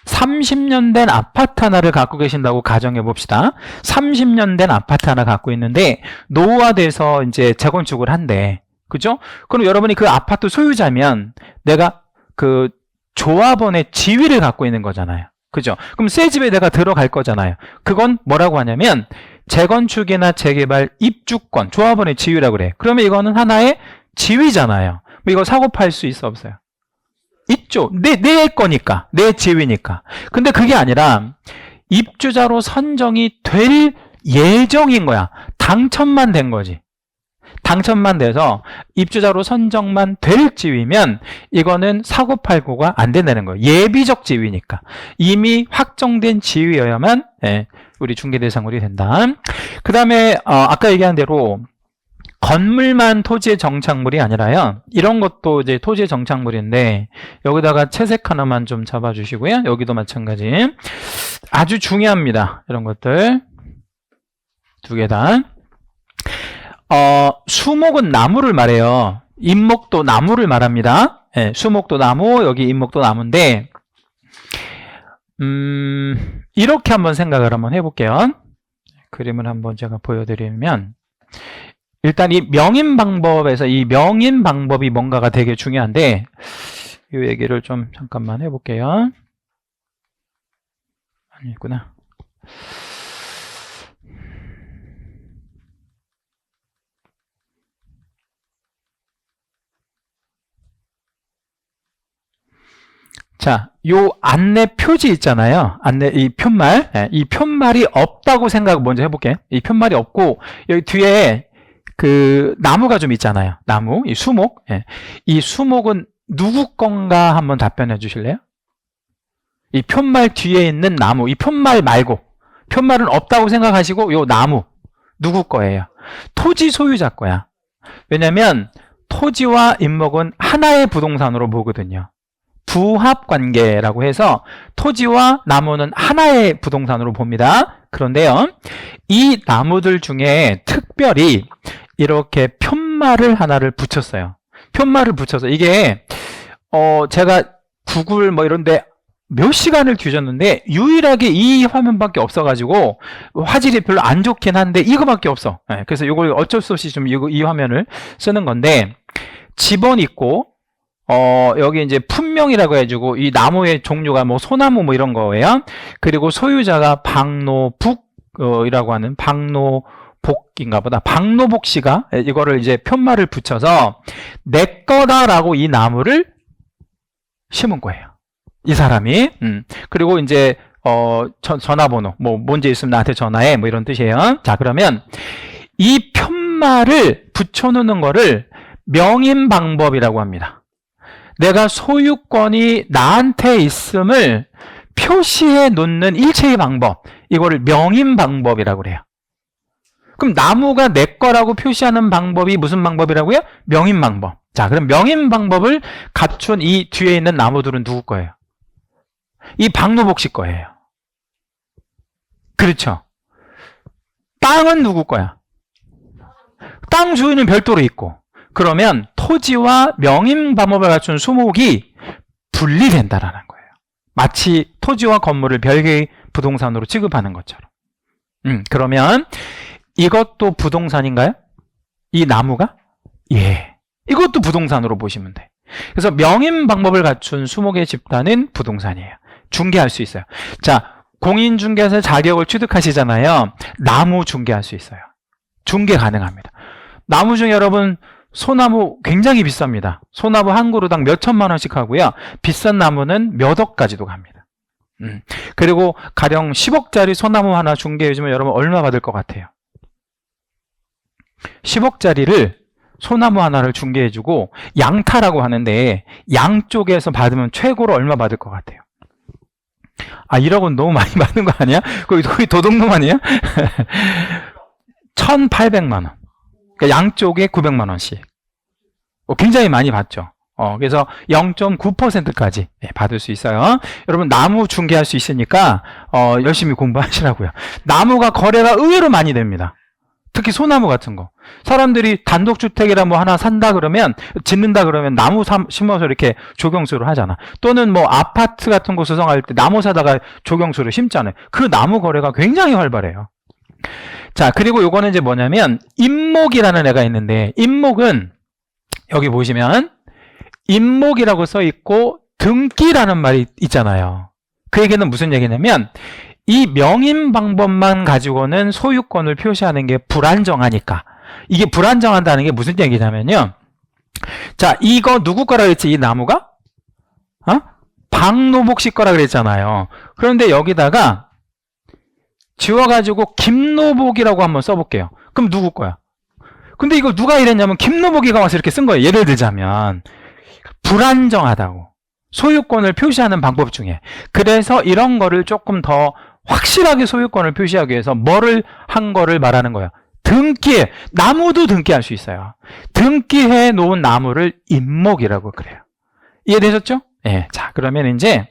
30년 된 아파트 하나를 갖고 계신다고 가정해 봅시다. 30년 된 아파트 하나 갖고 있는데 노후화돼서 이제 재건축을 한대. 그죠? 그럼 여러분이 그 아파트 소유자면 내가 그 조합원의 지위를 갖고 있는 거잖아요. 그죠? 그럼 새 집에 내가 들어갈 거잖아요. 그건 뭐라고 하냐면 재건축이나 재개발 입주권, 조합원의 지위라고 그래. 그러면 이거는 하나의 지위잖아요. 이거 사고 팔 수 있어, 없어요? 있죠. 내 거니까. 내 지위니까. 근데 그게 아니라 입주자로 선정이 될 예정인 거야. 당첨만 된 거지. 당첨만 돼서 입주자로 선정만 될 지위면 이거는 사고팔고가 안 된다는 거예요. 예비적 지위니까. 이미 확정된 지위여야만 우리 중개대상물이 된다. 그 다음에 아까 얘기한 대로 건물만 토지의 정착물이 아니라요. 이런 것도 이제 토지의 정착물인데 여기다가 채색 하나만 좀 잡아주시고요. 여기도 마찬가지. 아주 중요합니다. 이런 것들. 두 개 다. 수목은 나무를 말해요. 임목도 나무를 말합니다. 수목도 나무, 여기 임목도 나무인데 이렇게 한번 생각을 한번 해볼게요. 그림을 한번 제가 보여드리면 일단 이 명인 방법에서 이 명인 방법이 뭔가가 되게 중요한데 이 얘기를 좀 잠깐만 해볼게요. 아니구나. 자, 요 안내 표지 있잖아요. 안내, 이 편말. 이 편말이 없다고 생각 먼저 해볼게요. 이 편말이 없고, 여기 뒤에 그 나무가 좀 있잖아요. 나무, 이 수목. 이 수목은 누구 건가 한번 답변해 주실래요? 이 편말 뒤에 있는 나무, 이 편말 말고, 편말은 없다고 생각하시고, 요 나무, 누구 거예요? 토지 소유자 거야. 왜냐면, 토지와 임목은 하나의 부동산으로 보거든요. 부합관계라고 해서 토지와 나무는 하나의 부동산으로 봅니다. 그런데요, 이 나무들 중에 특별히 이렇게 편말을 하나를 붙였어요. 편말을 붙여서 이게 제가 구글 뭐 이런데 몇 시간을 뒤졌는데 유일하게 이 화면밖에 없어가지고 화질이 별로 안 좋긴 한데 이거밖에 없어. 그래서 이걸 어쩔 수 없이 좀 이 화면을 쓰는 건데 집원 있고 여기 이제 품명이라고 해가지고 이 나무의 종류가 뭐 소나무 뭐 이런 거예요. 그리고 소유자가 박노북이라고 하는 박노복인가 보다. 박노복 씨가 이거를 이제 편말을 붙여서 내 거다라고 이 나무를 심은 거예요. 이 사람이. 그리고 이제 전화번호 뭐 문제 있으면 나한테 전화해 뭐 이런 뜻이에요. 자, 그러면 이 편말을 붙여놓는 거를 명인 방법이라고 합니다. 내가 소유권이 나한테 있음을 표시해 놓는 일체의 방법, 이거를 명인 방법이라고 그래요. 그럼 나무가 내 거라고 표시하는 방법이 무슨 방법이라고요? 명인 방법. 자, 그럼 명인 방법을 갖춘 이 뒤에 있는 나무들은 누구 거예요? 이 박노복 씨 거예요. 그렇죠. 땅은 누구 거야? 땅 주인은 별도로 있고, 그러면 토지와 명인 방법을 갖춘 수목이 분리된다라는 거예요. 마치 토지와 건물을 별개의 부동산으로 취급하는 것처럼. 그러면 이것도 부동산인가요? 이 나무가? 예. 이것도 부동산으로 보시면 돼. 그래서 명인 방법을 갖춘 수목의 집단은 부동산이에요. 중개할 수 있어요. 자, 공인중개사 자격을 취득하시잖아요. 나무 중개할 수 있어요. 중개 가능합니다. 나무 중에 여러분 소나무 굉장히 비쌉니다. 소나무 한 그루당 몇 천만 원씩 하고요. 비싼 나무는 몇 억까지도 갑니다. 그리고 가령 10억짜리 소나무 하나 중개해주면 여러분 얼마 받을 것 같아요? 10억짜리를 소나무 하나를 중개해주고 양타라고 하는데 양쪽에서 받으면 최고로 얼마 받을 것 같아요? 아, 1억은 너무 많이 받는 거 아니야? 거의 도둑놈 아니야? 1,800만 원. 그러니까 양쪽에 900만 원씩. 굉장히 많이 받죠. 그래서 0.9%까지 받을 수 있어요. 여러분 나무 중개할 수 있으니까 열심히 공부하시라고요. 나무가 거래가 의외로 많이 됩니다. 특히 소나무 같은 거. 사람들이 단독주택이라 뭐 하나 산다 그러면, 짓는다 그러면 나무 심어서 이렇게 조경수를 하잖아. 또는 뭐 아파트 같은 거 조성할 때 나무 사다가 조경수를 심잖아요. 그 나무 거래가 굉장히 활발해요. 자, 그리고 요거는 이제 뭐냐면 임목이라는 애가 있는데, 임목은 여기 보시면 임목이라고 써 있고 등기라는 말이 있잖아요. 그 얘기는 무슨 얘기냐면 이 명인 방법만 가지고는 소유권을 표시하는 게 불안정하니까. 이게 불안정하다는 게 무슨 얘기냐면요. 자, 이거 누구 거라 그랬지? 이 나무가? 박노복 씨 거라 그랬잖아요. 그런데 여기다가 지워가지고 김노복이라고 한번 써볼게요. 그럼 누구 거야? 근데 이거 누가 이랬냐면 김노복이가 와서 이렇게 쓴 거예요. 예를 들자면 불안정하다고 소유권을 표시하는 방법 중에. 그래서 이런 거를 조금 더 확실하게 소유권을 표시하기 위해서 뭐를 한 거를 말하는 거예요. 등기해. 나무도 등기할 수 있어요. 등기해 놓은 나무를 임목이라고 그래요. 이해되셨죠? 예. 자, 그러면 이제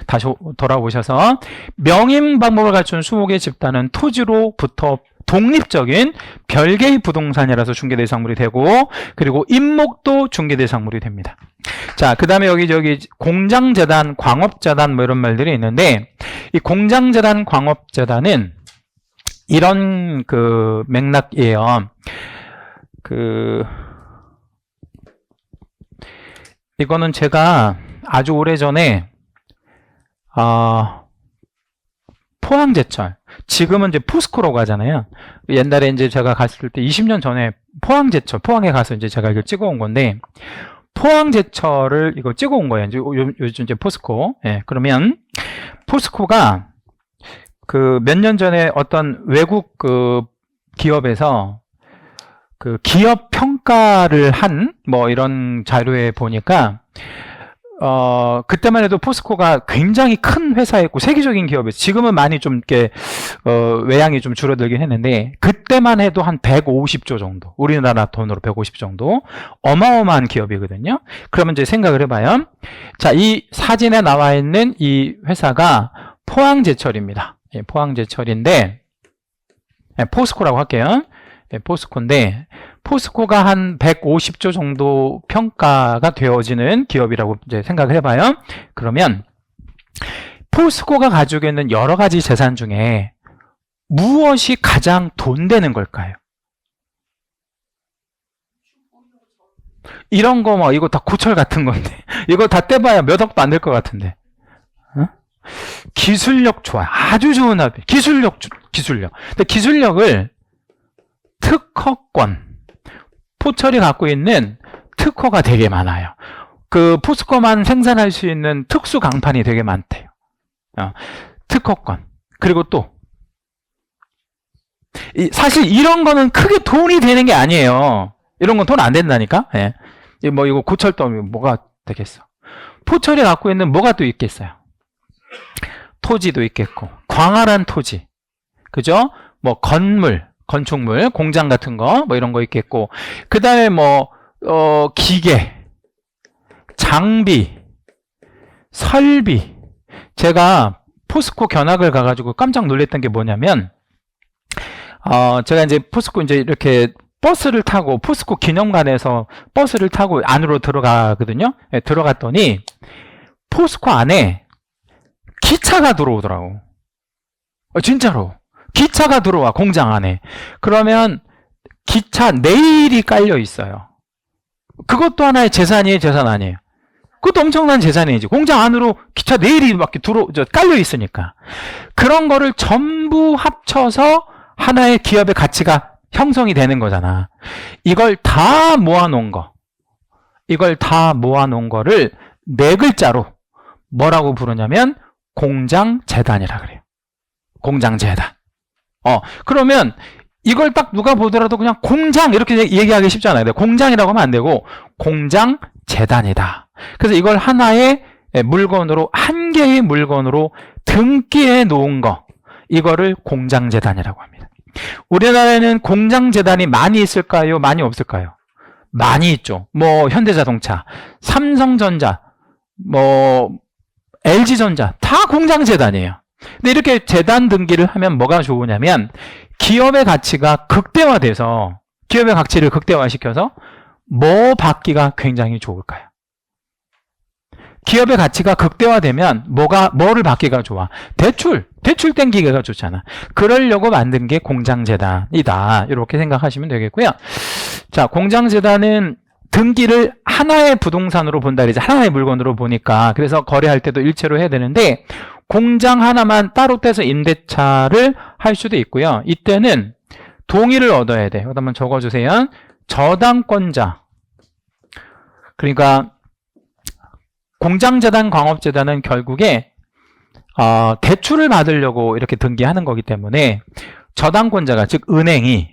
다시 돌아오셔서 명임 방법을 갖춘 20개 집단은 토지로부터 독립적인 별개의 부동산이라서 중개대상물이 되고, 그리고 임목도 중개대상물이 됩니다. 자, 그 다음에 여기 공장재단, 광업재단 뭐 이런 말들이 있는데, 이 공장재단, 광업재단은 이런 그 맥락이에요. 이거는 제가 아주 오래전에 포항제철, 지금은 이제 포스코라고 하잖아요. 옛날에 이제 제가 갔을 때 20년 전에 포항제철, 포항에 가서 이제 제가 이걸 찍어온 건데, 포항제철을 이거 찍어온 거예요. 요즘 이제 포스코. 예, 그러면 포스코가 그 몇 년 전에 어떤 외국 그 기업에서 그 기업 평가를 한 뭐 이런 자료에 보니까 그때만 해도 포스코가 굉장히 큰 회사였고 세계적인 기업이었어요. 지금은 많이 좀 이렇게 외양이 좀 줄어들긴 했는데, 그때만 해도 한 150조 정도, 우리나라 돈으로 150 정도 어마어마한 기업이거든요. 그러면 이제 생각을 해봐요. 자, 이 사진에 나와 있는 이 회사가 포항제철입니다. 예, 포항제철인데, 예, 포스코라고 할게요. 예, 포스코인데, 포스코가 한 150조 정도 평가가 되어지는 기업이라고 이제 생각을 해봐요. 그러면 포스코가 가지고 있는 여러 가지 재산 중에 무엇이 가장 돈 되는 걸까요? 이런 거 뭐 이거 다 고철 같은 건데 이거 다 떼봐야 몇 억도 안 될 것 같은데. 어? 기술력 좋아요. 아주 좋은 합의. 기술력. 근데 기술력을 특허권, 포철이 갖고 있는 특허가 되게 많아요. 그 포스코만 생산할 수 있는 특수 강판이 되게 많대요. 특허권. 그리고 또 사실 이런 거는 크게 돈이 되는 게 아니에요. 이런 건 돈 안 된다니까. 예. 뭐 이거 고철도 뭐가 되겠어. 포철이 갖고 있는 뭐가 또 있겠어요. 토지도 있겠고, 광활한 토지, 그죠? 뭐 건축물, 공장 같은 거, 뭐 이런 거 있겠고, 그 다음에 뭐, 기계, 장비, 설비. 제가 포스코 견학을 가가지고 깜짝 놀랐던 게 뭐냐면, 제가 이제 포스코 이제 이렇게 버스를 타고, 포스코 기념관에서 버스를 타고 안으로 들어가거든요. 네, 들어갔더니, 포스코 안에 기차가 들어오더라고. 진짜로. 기차가 들어와, 공장 안에. 그러면 기차 레일이 깔려 있어요. 그것도 하나의 재산이에요, 재산 아니에요? 그것도 엄청난 재산이지. 공장 안으로 기차 레일이 막 깔려 있으니까. 그런 거를 전부 합쳐서 하나의 기업의 가치가 형성이 되는 거잖아. 이걸 다 모아놓은 거를 네 글자로 뭐라고 부르냐면 공장재단이라 그래요. 공장재단. 그러면 이걸 딱 누가 보더라도 그냥 공장 이렇게 얘기하기 쉽잖아요. 공장이라고 하면 안 되고 공장재단이다. 그래서 이걸 하나의 물건으로, 한 개의 물건으로 등기해 놓은 거, 이거를 공장재단이라고 합니다. 우리나라에는 공장재단이 많이 있을까요? 많이 없을까요? 많이 있죠. 뭐 현대자동차, 삼성전자, 뭐 LG전자 다 공장재단이에요. 근데 이렇게 재단 등기를 하면 뭐가 좋으냐면 기업의 가치가 극대화돼서, 기업의 가치를 극대화시켜서 뭐 받기가 굉장히 좋을까요? 기업의 가치가 극대화되면 뭐를 받기가 좋아? 대출 땡기기가 좋잖아. 그러려고 만든 게 공장재단이다. 이렇게 생각하시면 되겠고요. 자, 공장재단은 등기를 하나의 부동산으로 본다, 이제 하나의 물건으로 보니까, 그래서 거래할 때도 일체로 해야 되는데, 공장 하나만 따로 떼서 임대차를 할 수도 있고요. 이때는 동의를 얻어야 돼. 여기 한번 적어주세요. 저당권자. 그러니까 공장재단, 광업재단은 결국에 대출을 받으려고 이렇게 등기하는 거기 때문에 저당권자가, 즉 은행이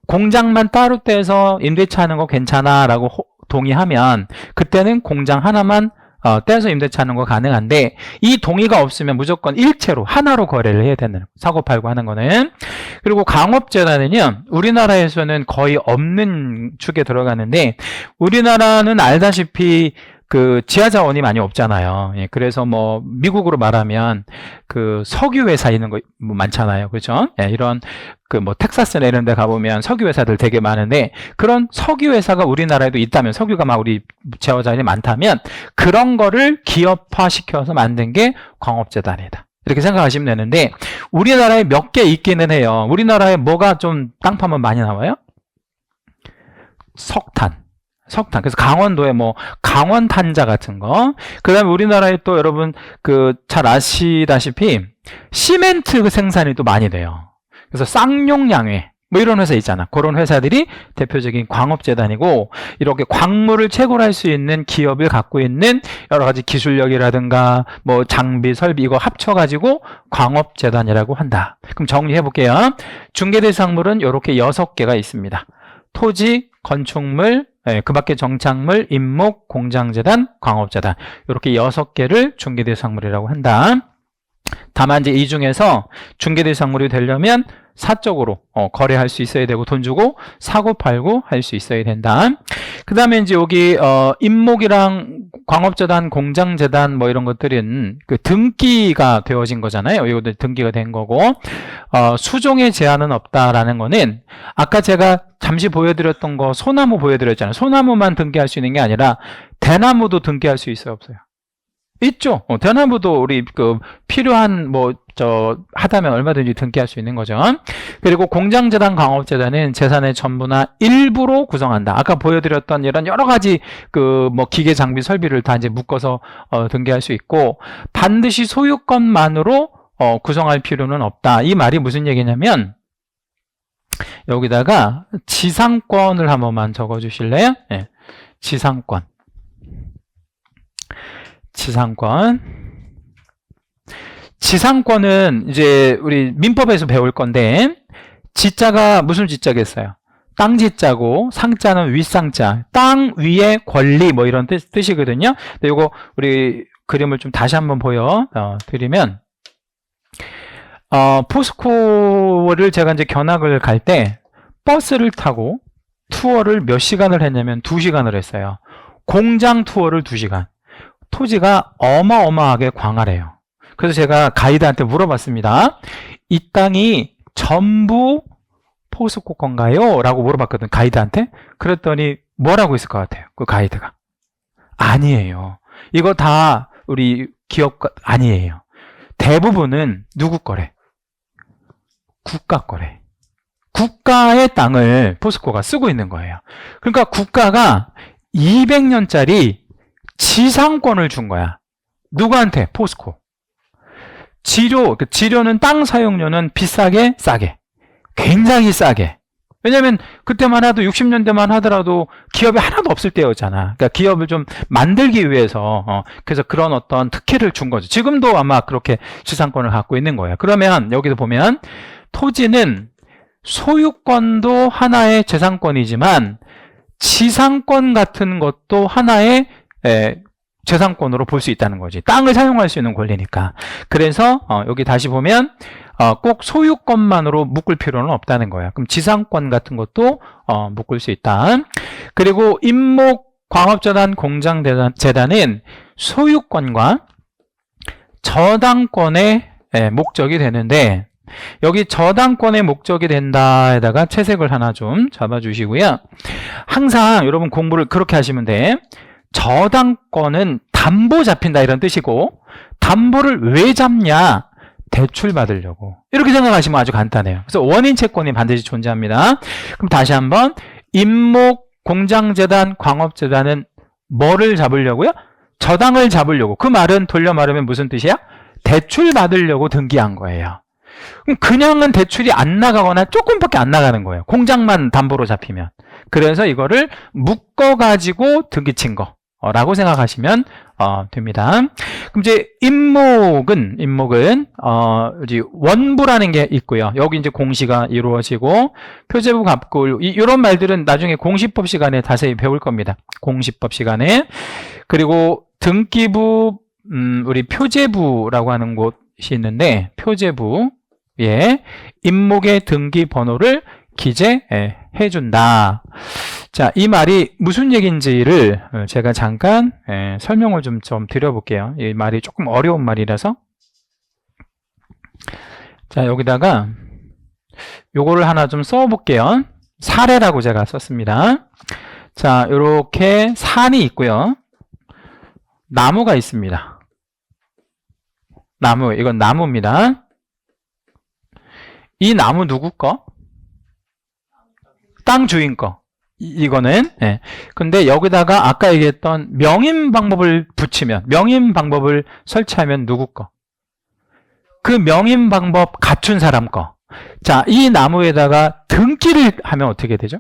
공장만 따로 떼서 임대차 하는 거 괜찮아 라고 동의하면 그때는 공장 하나만 떼서 임대차 하는 거 가능한데, 이 동의가 없으면 무조건 일체로 하나로 거래를 해야 되는, 사고 팔고 하는 거는. 그리고 강업재단은요, 우리나라에서는 거의 없는 축에 들어가는데, 우리나라는 알다시피 그 지하자원이 많이 없잖아요. 예, 그래서 뭐 미국으로 말하면 그 석유 회사 있는 거 뭐 많잖아요. 그렇죠? 예, 이런 그 뭐 텍사스나 이런 데 가보면 석유 회사들 되게 많은데, 그런 석유 회사가 우리나라에도 있다면, 석유가 막 우리 지하자원이 많다면 그런 거를 기업화 시켜서 만든 게 광업재단이다. 이렇게 생각하시면 되는데, 우리나라에 몇 개 있기는 해요. 우리나라에 뭐가 좀 땅 파면 많이 나와요? 석탄. 그래서 강원도에 뭐 강원 탄자 같은 거. 그다음에 우리나라에 또 여러분 그 잘 아시다시피 시멘트 생산이 또 많이 돼요. 그래서 쌍용양회 뭐 이런 회사 있잖아. 그런 회사들이 대표적인 광업재단이고, 이렇게 광물을 채굴할 수 있는 기업을 갖고 있는 여러 가지 기술력이라든가 뭐 장비, 설비 이거 합쳐가지고 광업재단이라고 한다. 그럼 정리해 볼게요. 중개대상물은 이렇게 6개가 있습니다. 토지, 건축물, 그 밖에 정착물, 임목, 공장재단, 광업재단, 이렇게 6개를 중개대상물이라고 한다. 다만 이제 이 중에서 중개대상물이 되려면 사적으로 거래할 수 있어야 되고, 돈 주고 사고 팔고 할 수 있어야 된다. 그 다음에 이제 여기 임목이랑 광업재단, 공장재단 뭐 이런 것들은 그 등기가 되어진 거잖아요. 이것도 등기가 된 거고, 수종의 제한은 없다라는 거는 아까 제가 잠시 보여드렸던 거 소나무 보여드렸잖아요. 소나무만 등기할 수 있는 게 아니라 대나무도 등기할 수 있어요, 없어요? 있죠. 대나무도 우리 그 필요한 하다면 얼마든지 등기할 수 있는 거죠. 그리고 공장재단, 광업재단은 재산의 전부나 일부로 구성한다. 아까 보여드렸던 이런 여러 가지 그 뭐 기계, 장비, 설비를 다 이제 묶어서 등기할 수 있고, 반드시 소유권만으로 구성할 필요는 없다. 이 말이 무슨 얘기냐면, 여기다가 지상권을 한 번만 적어 주실래요? 네. 지상권. 지상권은 이제 우리 민법에서 배울 건데, 지자가 무슨 지자겠어요? 땅 지자고, 상자는 윗상자, 땅 위의 권리 뭐 이런 뜻이거든요. 근데 이거 우리 그림을 좀 다시 한번 드리면, 포스코를 제가 이제 견학을 갈 때 버스를 타고 투어를 몇 시간을 했냐면 2시간을 했어요. 공장 투어를 2시간. 토지가 어마어마하게 광활해요. 그래서 제가 가이드한테 물어봤습니다. 이 땅이 전부 포스코 건가요? 라고 물어봤거든, 가이드한테. 그랬더니 뭐라고 했을 것 같아요, 그 가이드가? 아니에요. 이거 다 우리 기업 아니에요. 대부분은 누구 거래? 국가 거래. 국가의 땅을 포스코가 쓰고 있는 거예요. 그러니까 국가가 200년짜리 지상권을 준 거야. 누구한테? 포스코. 지료는 땅 사용료는 비싸게, 싸게. 굉장히 싸게. 왜냐면 그때만 해도 60년대만 하더라도 기업이 하나도 없을 때였잖아. 그러니까 기업을 좀 만들기 위해서 그래서 그런 어떤 특혜를 준 거죠. 지금도 아마 그렇게 지상권을 갖고 있는 거예요. 그러면 여기서 보면 토지는 소유권도 하나의 재산권이지만 지상권 같은 것도 하나의 재산권으로 볼 수 있다는 거지. 땅을 사용할 수 있는 권리니까. 그래서 여기 다시 보면 꼭 소유권만으로 묶을 필요는 없다는 거예요. 그럼 지상권 같은 것도 묶을 수 있다. 그리고 임목, 광업재단, 공장재단은 소유권과 저당권의 목적이 되는데, 여기 저당권의 목적이 된다에다가 채색을 하나 좀 잡아주시고요. 항상 여러분 공부를 그렇게 하시면 돼. 저당권은 담보 잡힌다 이런 뜻이고, 담보를 왜 잡냐? 대출 받으려고. 이렇게 생각하시면 아주 간단해요. 그래서 원인 채권이 반드시 존재합니다. 그럼 다시 한번, 임목, 공장재단, 광업재단은 뭐를 잡으려고요? 저당을 잡으려고. 그 말은 돌려 말하면 무슨 뜻이야? 대출 받으려고 등기한 거예요. 그럼 그냥은 대출이 안 나가거나 조금밖에 안 나가는 거예요. 공장만 담보로 잡히면. 그래서 이거를 묶어가지고 등기 친 거. 라고 생각하시면 됩니다. 그럼 이제 임목은 이제 원부라는 게 있고요. 여기 이제 공시가 이루어지고 표제부 갑구 이런 말들은 나중에 공시법 시간에 자세히 배울 겁니다. 공시법 시간에. 그리고 등기부 우리 표제부라고 하는 곳이 있는데 표제부 예, 임목의 등기 번호를 기재해 준다. 자, 이 말이 무슨 얘기인지를 제가 잠깐 설명을 좀 드려볼게요. 이 말이 조금 어려운 말이라서. 자, 여기다가 요거를 하나 좀 써볼게요. 사례라고 제가 썼습니다. 자, 요렇게 산이 있고요. 나무가 있습니다. 나무, 이건 나무입니다. 이 나무 누구 거? 땅 주인 거. 이거는. 예. 근데 여기다가 아까 얘기했던 명인 방법을 붙이면, 명인 방법을 설치하면 누구 거? 그 명인 방법 갖춘 사람 거. 자, 이 나무에다가 등기를 하면 어떻게 되죠?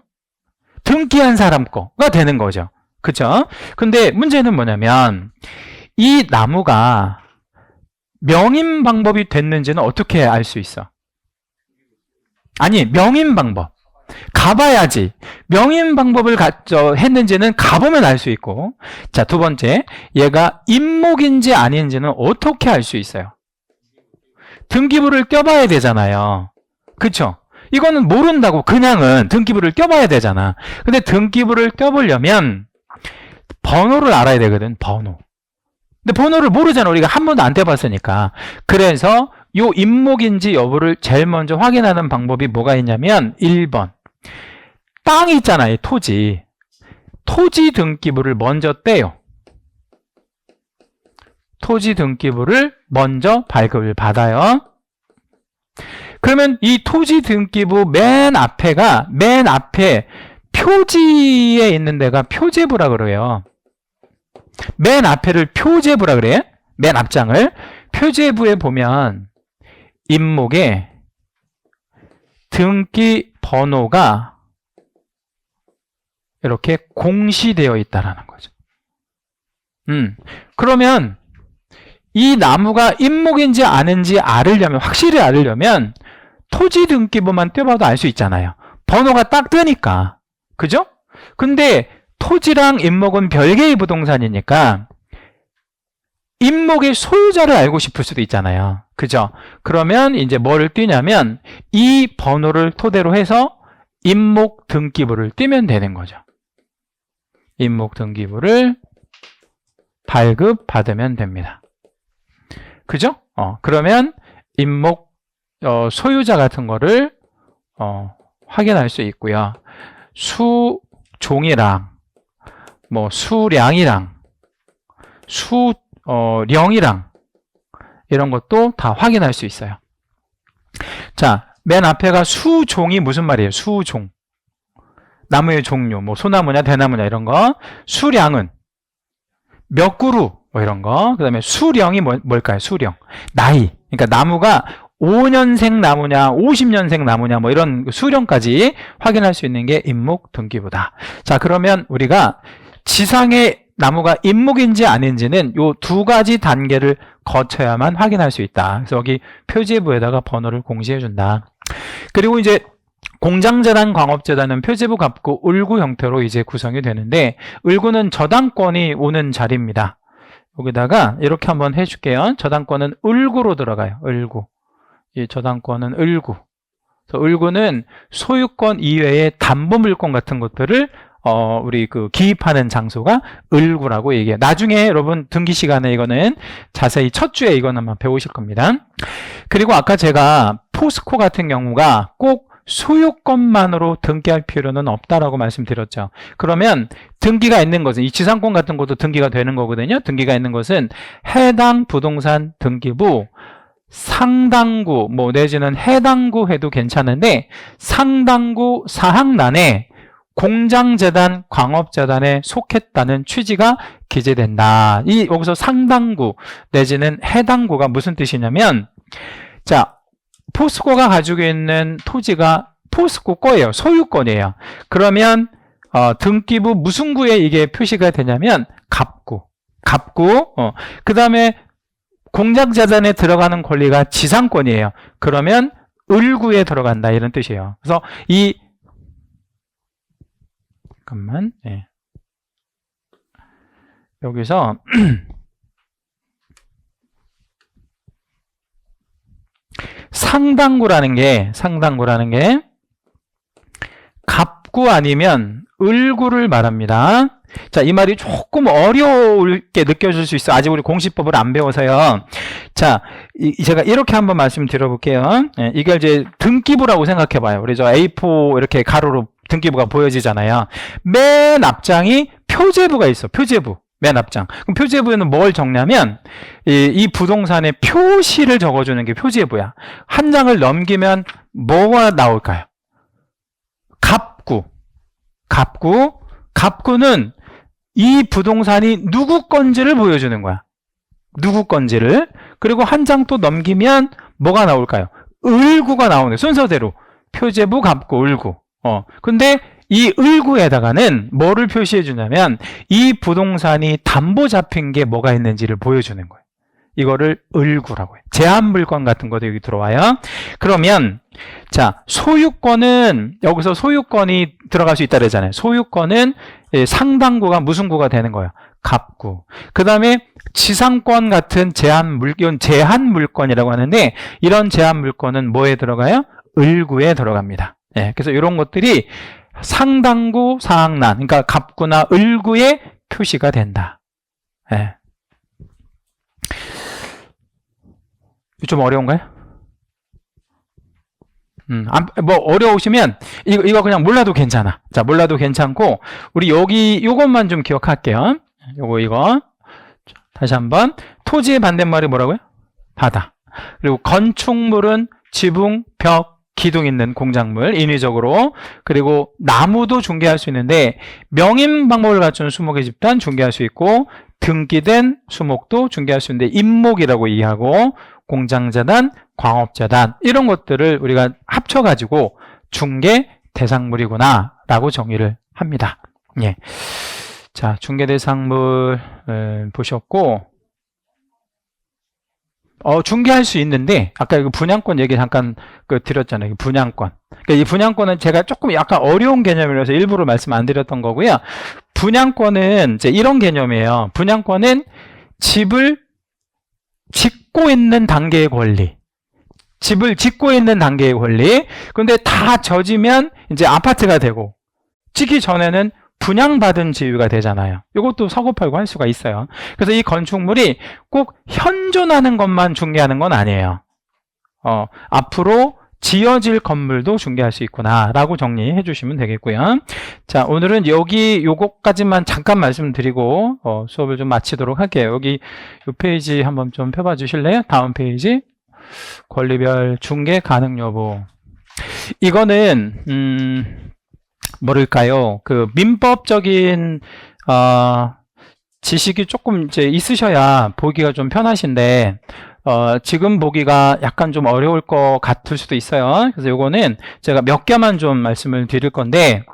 등기한 사람 거가 되는 거죠. 그죠? 근데 문제는 뭐냐면, 이 나무가 명인 방법이 됐는지는 어떻게 알 수 있어? 아니, 명인 방법. 가봐야지. 명인 방법을 했는지는 가보면 알 수 있고. 자, 두 번째. 얘가 임목인지 아닌지는 어떻게 알 수 있어요? 등기부를 껴봐야 되잖아요. 그쵸? 이거는 모른다고 그냥은 등기부를 껴봐야 되잖아. 근데 등기부를 껴보려면 번호를 알아야 되거든, 번호. 근데 번호를 모르잖아. 우리가 한 번도 안 떼봤으니까. 그래서 요 임목인지 여부를 제일 먼저 확인하는 방법이 뭐가 있냐면 1번. 땅이 있잖아요. 토지. 토지 등기부를 먼저 떼요. 토지 등기부를 먼저 발급을 받아요. 그러면 이 토지 등기부 맨 앞에 표지에 있는 데가 표제부라 그래요. 맨 앞에를 표제부라 그래. 맨 앞장을. 표제부에 보면 임목에 등기 번호가 이렇게 공시되어 있다라는 거죠. 그러면 이 나무가 임목인지 아닌지 확실히 알으려면 토지 등기부만 떼봐도 알 수 있잖아요. 번호가 딱 뜨니까. 그죠? 근데 토지랑 임목은 별개의 부동산이니까 임목의 소유자를 알고 싶을 수도 있잖아요. 그죠? 그러면 이제 뭐를 띄냐면 이 번호를 토대로 해서 임목 등기부를 띄면 되는 거죠. 임목 등기부를 발급받으면 됩니다. 그죠? 그러면 임목 소유자 같은 거를 확인할 수 있고요. 수종이랑 뭐 수량이랑 수령이랑 이런 것도 다 확인할 수 있어요. 자, 맨 앞에가 수종이 무슨 말이에요? 수종. 나무의 종류, 뭐 소나무냐 대나무냐 이런 거. 수량은 몇 그루 뭐 이런 거. 그다음에 수령이 뭘까요? 수령. 나이. 그러니까 나무가 5년생 나무냐 50년생 나무냐 뭐 이런 수령까지 확인할 수 있는 게 임목 등기부다. 자, 그러면 우리가 지상의 나무가 임목인지 아닌지는 요 두 가지 단계를 거쳐야만 확인할 수 있다. 그래서 여기 표제부에다가 번호를 공시해 준다. 그리고 이제 공장재단, 광업재단은 표제부 갑구 을구 형태로 이제 구성이 되는데, 을구는 저당권이 오는 자리입니다. 여기다가 이렇게 한번 해줄게요. 저당권은 을구로 들어가요. 을구. 이 저당권은 을구. 그래서 을구는 소유권 이외의 담보물권 같은 것들을 우리 기입하는 장소가 을구라고 얘기해요. 나중에 여러분 등기 시간에 이거는 자세히 첫 주에 이거는 아마 배우실 겁니다. 그리고 아까 제가 포스코 같은 경우가 꼭 소유권만으로 등기할 필요는 없다라고 말씀드렸죠. 그러면 등기가 있는 것은 이 지상권 같은 것도 등기가 되는 거거든요. 등기가 있는 것은 해당 부동산 등기부 상당구 뭐 내지는 해당구 해도 괜찮은데 상당구 사항란에 공장재단, 광업재단에 속했다는 취지가 기재된다. 여기서 상당구 내지는 해당구가 무슨 뜻이냐면, 자, 포스코가 가지고 있는 토지가 포스코 거예요. 소유권이에요. 그러면 등기부 무슨 구에 이게 표시가 되냐면 갑구. 그 다음에 공작자산에 들어가는 권리가 지상권이에요. 그러면 을구에 들어간다 이런 뜻이에요. 그래서 잠깐만. 예. 여기서 상당구라는 게 갑구 아니면 을구를 말합니다. 자, 이 말이 조금 어려울게 느껴질 수 있어. 아직 우리 공시법을 안 배워서요. 자, 제가 이렇게 한번 말씀드려볼게요. 예, 이걸 이제 등기부라고 생각해봐요. 우리 저 A4 이렇게 가로로 등기부가 보여지잖아요. 맨 앞장이 표제부가 있어. 표제부. 맨 앞장. 그럼 표제부에는 뭘 적냐면 이 부동산의 표시를 적어주는 게 표제부야. 한 장을 넘기면 뭐가 나올까요? 갑구는 이 부동산이 누구 건지를 보여주는 거야. 누구 건지를. 그리고 한 장 또 넘기면 뭐가 나올까요? 을구가 나오네. 순서대로. 표제부, 갑구, 을구. 근데 이 을구에다가는 뭐를 표시해 주냐면 이 부동산이 담보 잡힌 게 뭐가 있는지를 보여주는 거예요. 이거를 을구라고 해요. 제한물권 같은 것도 여기 들어와요. 그러면 자, 소유권은 여기서 소유권이 들어갈 수 있다 그러잖아요. 소유권은 상당구가 무슨 구가 되는 거예요? 갑구. 그 다음에 지상권 같은 제한물권이라고 하는데 이런 제한물권은 뭐에 들어가요? 을구에 들어갑니다. 예, 그래서 이런 것들이 상당구, 상난, 그러니까 갑구나 을구에 표시가 된다. 예. 좀 어려운가요? 뭐 어려우시면 이거 그냥 몰라도 괜찮아. 자, 몰라도 괜찮고 우리 여기 요것만 좀 기억할게요. 이거 다시 한번. 토지의 반대말이 뭐라고요? 바다. 그리고 건축물은 지붕, 벽, 기둥 있는 공작물 인위적으로. 그리고 나무도 중개할 수 있는데 명인 방법을 갖춘 수목의 집단 중개할 수 있고 등기된 수목도 중개할 수 있는데 임목이라고 이해하고 공장재단, 광업재단 이런 것들을 우리가 합쳐가지고 중개 대상물이구나 라고 정의를 합니다. 예. 자, 중개 대상물 보셨고 중개할 수 있는데 아까 그 분양권 얘기 잠깐 드렸잖아요. 분양권. 그러니까 이 분양권은 제가 조금 약간 어려운 개념이라서 일부러 말씀 안 드렸던 거고요. 분양권은 이제 이런 개념이에요. 분양권은 집을 짓고 있는 단계의 권리. 집을 짓고 있는 단계의 권리. 근데 다 젖으면 이제 아파트가 되고 짓기 전에는 분양받은 지위가 되잖아요. 이것도 서구팔고 할 수가 있어요. 그래서 이 건축물이 꼭 현존하는 것만 중개하는 건 아니에요. 앞으로 지어질 건물도 중개할 수 있구나 라고 정리해 주시면 되겠고요. 자, 오늘은 요것까지만 잠깐 말씀드리고 수업을 좀 마치도록 할게요. 여기 요 페이지 한번 좀 펴봐 주실래요? 다음 페이지. 권리별 중개 가능 여부. 이거는 뭐랄까요? 그 민법적인 지식이 조금 이제 있으셔야 보기가 좀 편하신데 지금 보기가 약간 좀 어려울 것 같을 수도 있어요. 그래서 요거는 제가 몇 개만 좀 말씀을 드릴 건데,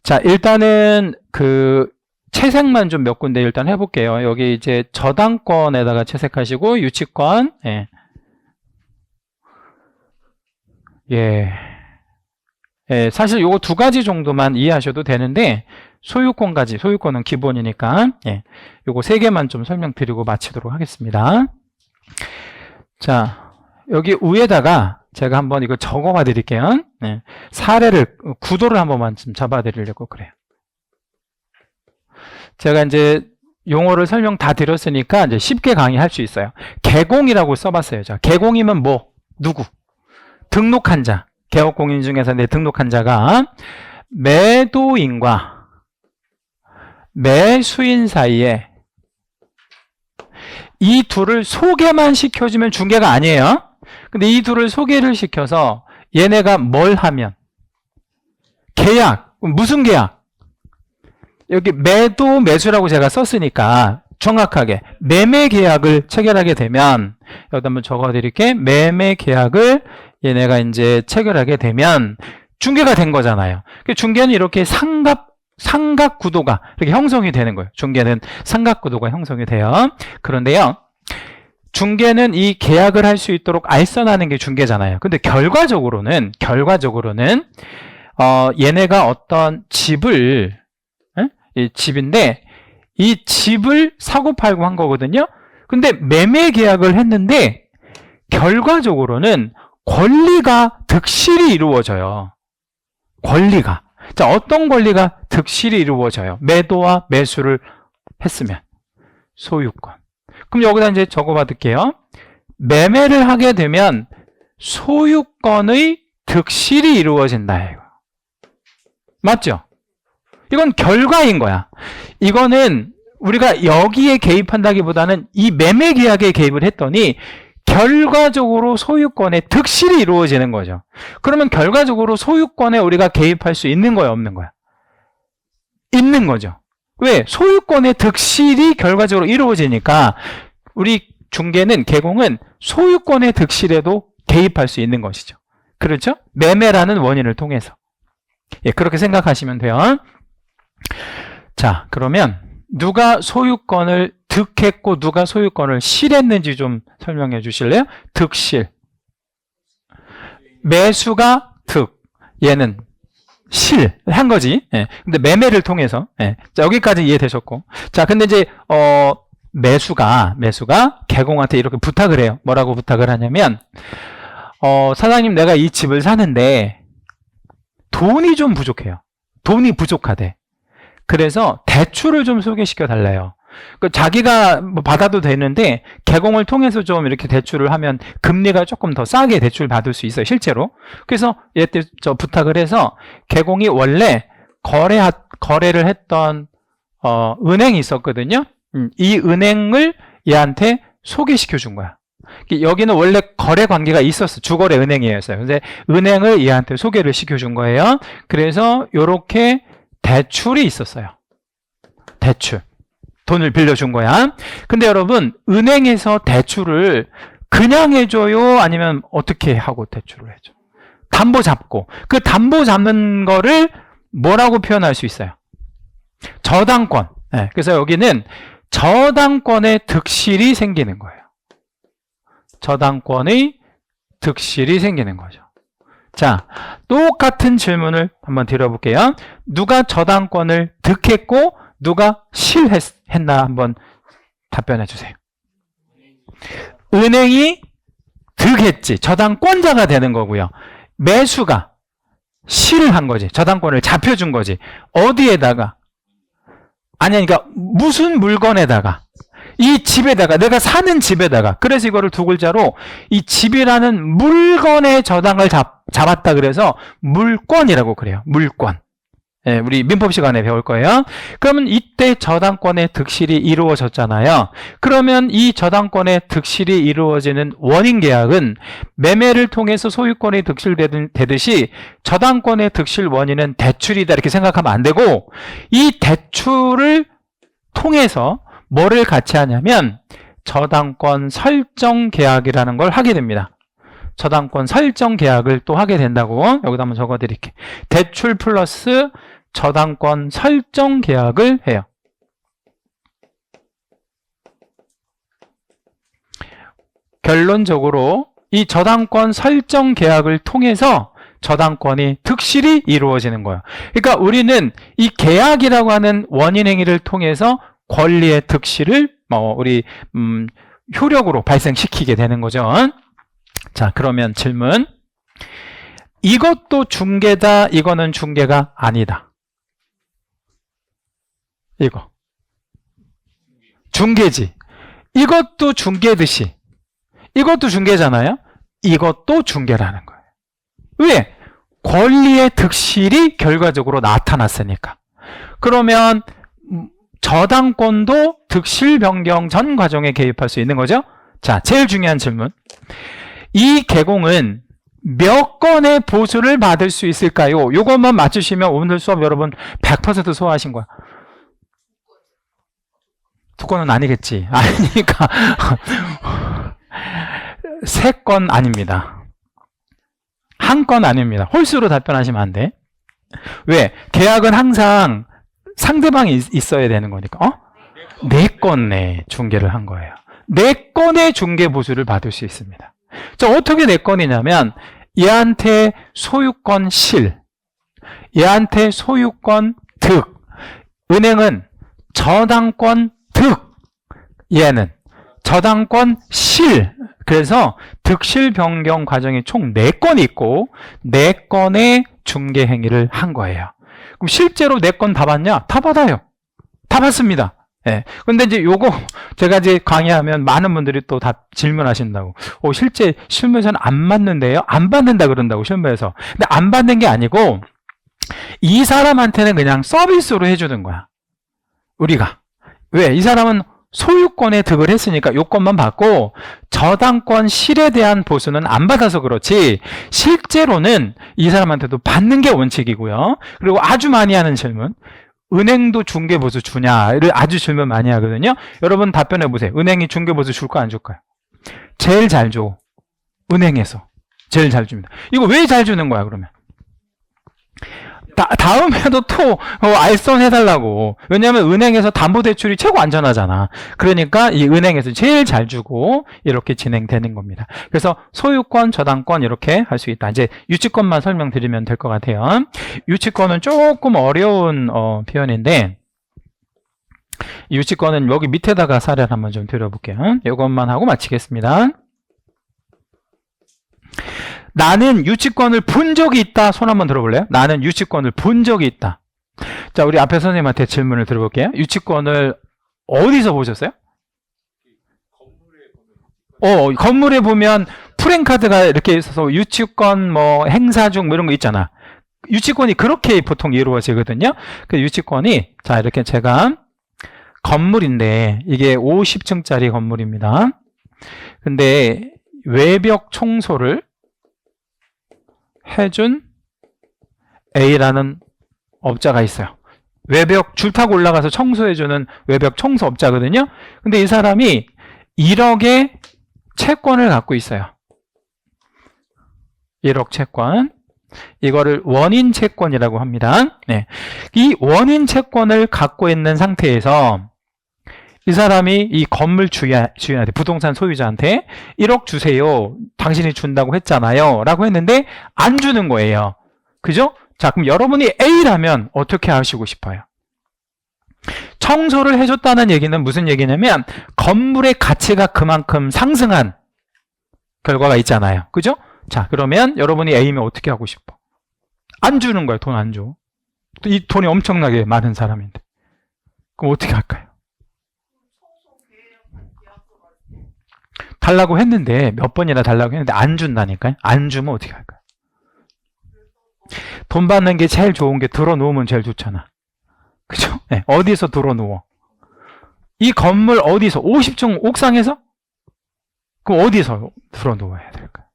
자, 일단은 그 채색만 좀 몇 군데 일단 해볼게요. 여기 이제 저당권에다가 채색하시고 유치권, 예. 예, 사실 요거 두 가지 정도만 이해하셔도 되는데 소유권까지, 소유권은 기본이니까 예, 요거 세 개만 좀 설명드리고 마치도록 하겠습니다. 자, 여기 위에다가 제가 한번 이거 적어봐 드릴게요. 예, 사례를, 구도를 한 번만 좀 잡아 드리려고 그래요. 제가 이제 용어를 설명 다 드렸으니까 이제 쉽게 강의할 수 있어요. 개공이라고 써봤어요. 자, 개공이면 뭐? 누구? 등록한 자. 개업공인 중에서 내 등록한 자가 매도인과 매수인 사이에 이 둘을 소개만 시켜주면 중개가 아니에요. 근데 이 둘을 소개를 시켜서 얘네가 뭘 하면 계약, 무슨 계약? 여기 매도, 매수라고 제가 썼으니까 정확하게 매매 계약을 체결하게 되면 여기다 한번 적어드릴게. 매매 계약을 얘네가 이제 체결하게 되면 중개가 된 거잖아요. 중개는 이렇게 삼각구도가 이렇게 형성이 되는 거예요. 중개는 삼각구도가 형성이 돼요. 그런데요, 중개는 이 계약을 할 수 있도록 알선하는 게 중개잖아요. 근데 결과적으로는 얘네가 어떤 집을, 이 집인데 이 집을 사고 팔고 한 거거든요. 근데 매매 계약을 했는데 결과적으로는 권리가 득실이 이루어져요. 권리가. 자, 어떤 권리가 득실이 이루어져요? 매도와 매수를 했으면 소유권. 그럼 여기다 이제 적어 받을게요. 매매를 하게 되면 소유권의 득실이 이루어진다. 이거. 맞죠? 이건 결과인 거야. 이거는 우리가 여기에 개입한다기보다는 이 매매 계약에 개입을 했더니 결과적으로 소유권의 득실이 이루어지는 거죠. 그러면 결과적으로 소유권에 우리가 개입할 수 있는 거야, 없는 거야? 있는 거죠. 왜? 소유권의 득실이 결과적으로 이루어지니까 우리 중개는, 개공은 소유권의 득실에도 개입할 수 있는 것이죠. 그렇죠? 매매라는 원인을 통해서. 예, 그렇게 생각하시면 돼요. 자, 그러면 누가 소유권을 득했고 누가 소유권을 실했는지 좀 설명해 주실래요? 득실. 매수가 득, 얘는 실 한 거지. 예. 근데 매매를 통해서. 예. 자, 여기까지 이해되셨고. 자, 근데 이제 매수가 개공한테 이렇게 부탁을 해요. 뭐라고 부탁을 하냐면 사장님, 내가 이 집을 사는데 돈이 좀 부족해요. 돈이 부족하대. 그래서 대출을 좀 소개시켜 달래요. 자기가 뭐 받아도 되는데 개공을 통해서 좀 이렇게 대출을 하면 금리가 조금 더 싸게 대출 받을 수 있어요, 실제로. 그래서 얘 때 저 부탁을 해서 개공이 원래 거래를 했던 은행이 있었거든요. 이 은행을 얘한테 소개시켜 준 거야. 여기는 원래 거래 관계가 있었어. 주거래 은행이었어요. 근데 은행을 얘한테 소개를 시켜 준 거예요. 그래서 요렇게 대출이 있었어요. 대출. 돈을 빌려준 거야. 근데 여러분, 은행에서 대출을 그냥 해줘요? 아니면 어떻게 하고 대출을 해줘? 담보 잡고. 그 담보 잡는 거를 뭐라고 표현할 수 있어요? 저당권. 네, 그래서 여기는 저당권의 득실이 생기는 거예요. 저당권의 득실이 생기는 거죠. 자, 똑같은 질문을 한번 드려볼게요. 누가 저당권을 득했고 누가 실했나 한번 답변해 주세요. 은행이 득했지. 저당권자가 되는 거고요. 매수가 실한 거지. 저당권을 잡혀준 거지. 어디에다가? 아니, 그러니까 무슨 물건에다가? 이 집에다가, 내가 사는 집에다가. 그래서 이거를 두 글자로 이 집이라는 물건의 저당을 잡았다 그래서 물권이라고 그래요. 물권. 예, 우리 민법 시간에 배울 거예요. 그러면 이때 저당권의 득실이 이루어졌잖아요. 그러면 이 저당권의 득실이 이루어지는 원인 계약은 매매를 통해서 소유권이 득실되듯이 저당권의 득실 원인은 대출이다 이렇게 생각하면 안 되고, 이 대출을 통해서 뭐를 같이 하냐면 저당권 설정 계약이라는 걸 하게 됩니다. 저당권 설정 계약을 또 하게 된다고 여기다 한번 적어 드릴게요. 대출 플러스 저당권 설정 계약을 해요. 결론적으로 이 저당권 설정 계약을 통해서 저당권이 득실이 이루어지는 거예요. 그러니까 우리는 이 계약이라고 하는 원인 행위를 통해서 권리의 득실을 효력으로 발생시키게 되는 거죠. 자, 그러면 질문. 이것도 중개다, 이거는 중개가 아니다. 이거. 중개지. 이것도 중개듯이. 이것도 중개잖아요. 이것도 중개라는 거예요. 왜? 권리의 득실이 결과적으로 나타났으니까. 그러면 저당권도 득실 변경 전 과정에 개입할 수 있는 거죠. 자, 제일 중요한 질문. 이 개공은 몇 건의 보수를 받을 수 있을까요? 이것만 맞추시면 오늘 수업 여러분 100% 소화하신 거야. 두 건은 아니겠지. 아니니까 3건 아닙니다. 1건 아닙니다. 홀수로 답변하시면 안 돼. 왜? 계약은 항상 상대방이 있어야 되는 거니까. 네 건의 중개를 한 거예요. 네 건의 중개 보수를 받을 수 있습니다. 자, 어떻게 네 건이냐면 얘한테 소유권 실, 얘한테 소유권 득, 은행은 저당권 득, 얘는 저당권 실. 그래서 득실 변경 과정이 총 4건이 있고 4건의 중개 행위를 한 거예요. 그럼 실제로 4건 다 받냐? 다 받아요. 다 받습니다. 예. 근데 이제 요거 제가 이제 강의하면 많은 분들이 또 다 질문하신다고. 실제 실무에서는 안 받는데요? 안 받는다 그런다고, 실무에서. 근데 안 받는 게 아니고 이 사람한테는 그냥 서비스로 해주는 거야. 우리가. 왜? 이 사람은 소유권에 득을 했으니까 요건만 받고 저당권 실에 대한 보수는 안 받아서 그렇지, 실제로는 이 사람한테도 받는 게 원칙이고요. 그리고 아주 많이 하는 질문, 은행도 중개보수 주냐를 아주 질문 많이 하거든요. 여러분 답변해 보세요. 은행이 중개보수 줄까 안 줄까요? 제일 잘 줘. 은행에서 제일 잘 줍니다. 이거 왜 잘 주는 거야 그러면? 다음에도 또 알선 해달라고. 왜냐하면 은행에서 담보대출이 최고 안전하잖아. 그러니까 이 은행에서 제일 잘 주고 이렇게 진행되는 겁니다. 그래서 소유권, 저당권 이렇게 할 수 있다. 이제 유치권만 설명드리면 될 것 같아요. 유치권은 조금 어려운 표현인데, 유치권은 여기 밑에다가 사례를 한번 좀 드려볼게요. 이것만 하고 마치겠습니다. 나는 유치권을 본 적이 있다. 손 한번 들어볼래요? 나는 유치권을 본 적이 있다. 자, 우리 앞에 선생님한테 질문을 들어볼게요. 유치권을 어디서 보셨어요? 건물에 보면 프랜카드가 이렇게 있어서 유치권 뭐 행사 중 뭐 이런 거 있잖아. 유치권이 그렇게 보통 이루어지거든요. 그 유치권이, 자, 이렇게 제가 건물인데 이게 50층짜리 건물입니다. 근데 외벽 청소를 해준 A라는 업자가 있어요. 외벽 줄 타고 올라가서 청소해주는 외벽 청소업자거든요. 근데 이 사람이 1억의 채권을 갖고 있어요. 1억 채권. 이거를 원인 채권이라고 합니다. 네. 이 원인 채권을 갖고 있는 상태에서 이 사람이 이 건물 주인한테, 부동산 소유자한테 1억 주세요. 당신이 준다고 했잖아요. 라고 했는데 안 주는 거예요. 그죠? 자, 그럼 여러분이 A라면 어떻게 하시고 싶어요? 청소를 해줬다는 얘기는 무슨 얘기냐면 건물의 가치가 그만큼 상승한 결과가 있잖아요. 그죠? 자, 그러면 여러분이 A면 어떻게 하고 싶어? 안 주는 거예요. 돈 안 줘. 이 돈이 엄청나게 많은 사람인데. 그럼 어떻게 할까요? 달라고 했는데, 몇 번이나 달라고 했는데 안 준다니까요. 안 주면 어떻게 할까요? 돈 받는 게 제일 좋은 게 들어놓으면 제일 좋잖아. 그죠? 네, 어디서 들어누워? 이 건물 어디서? 50층 옥상에서? 그럼 어디서 들어누워야 될까요?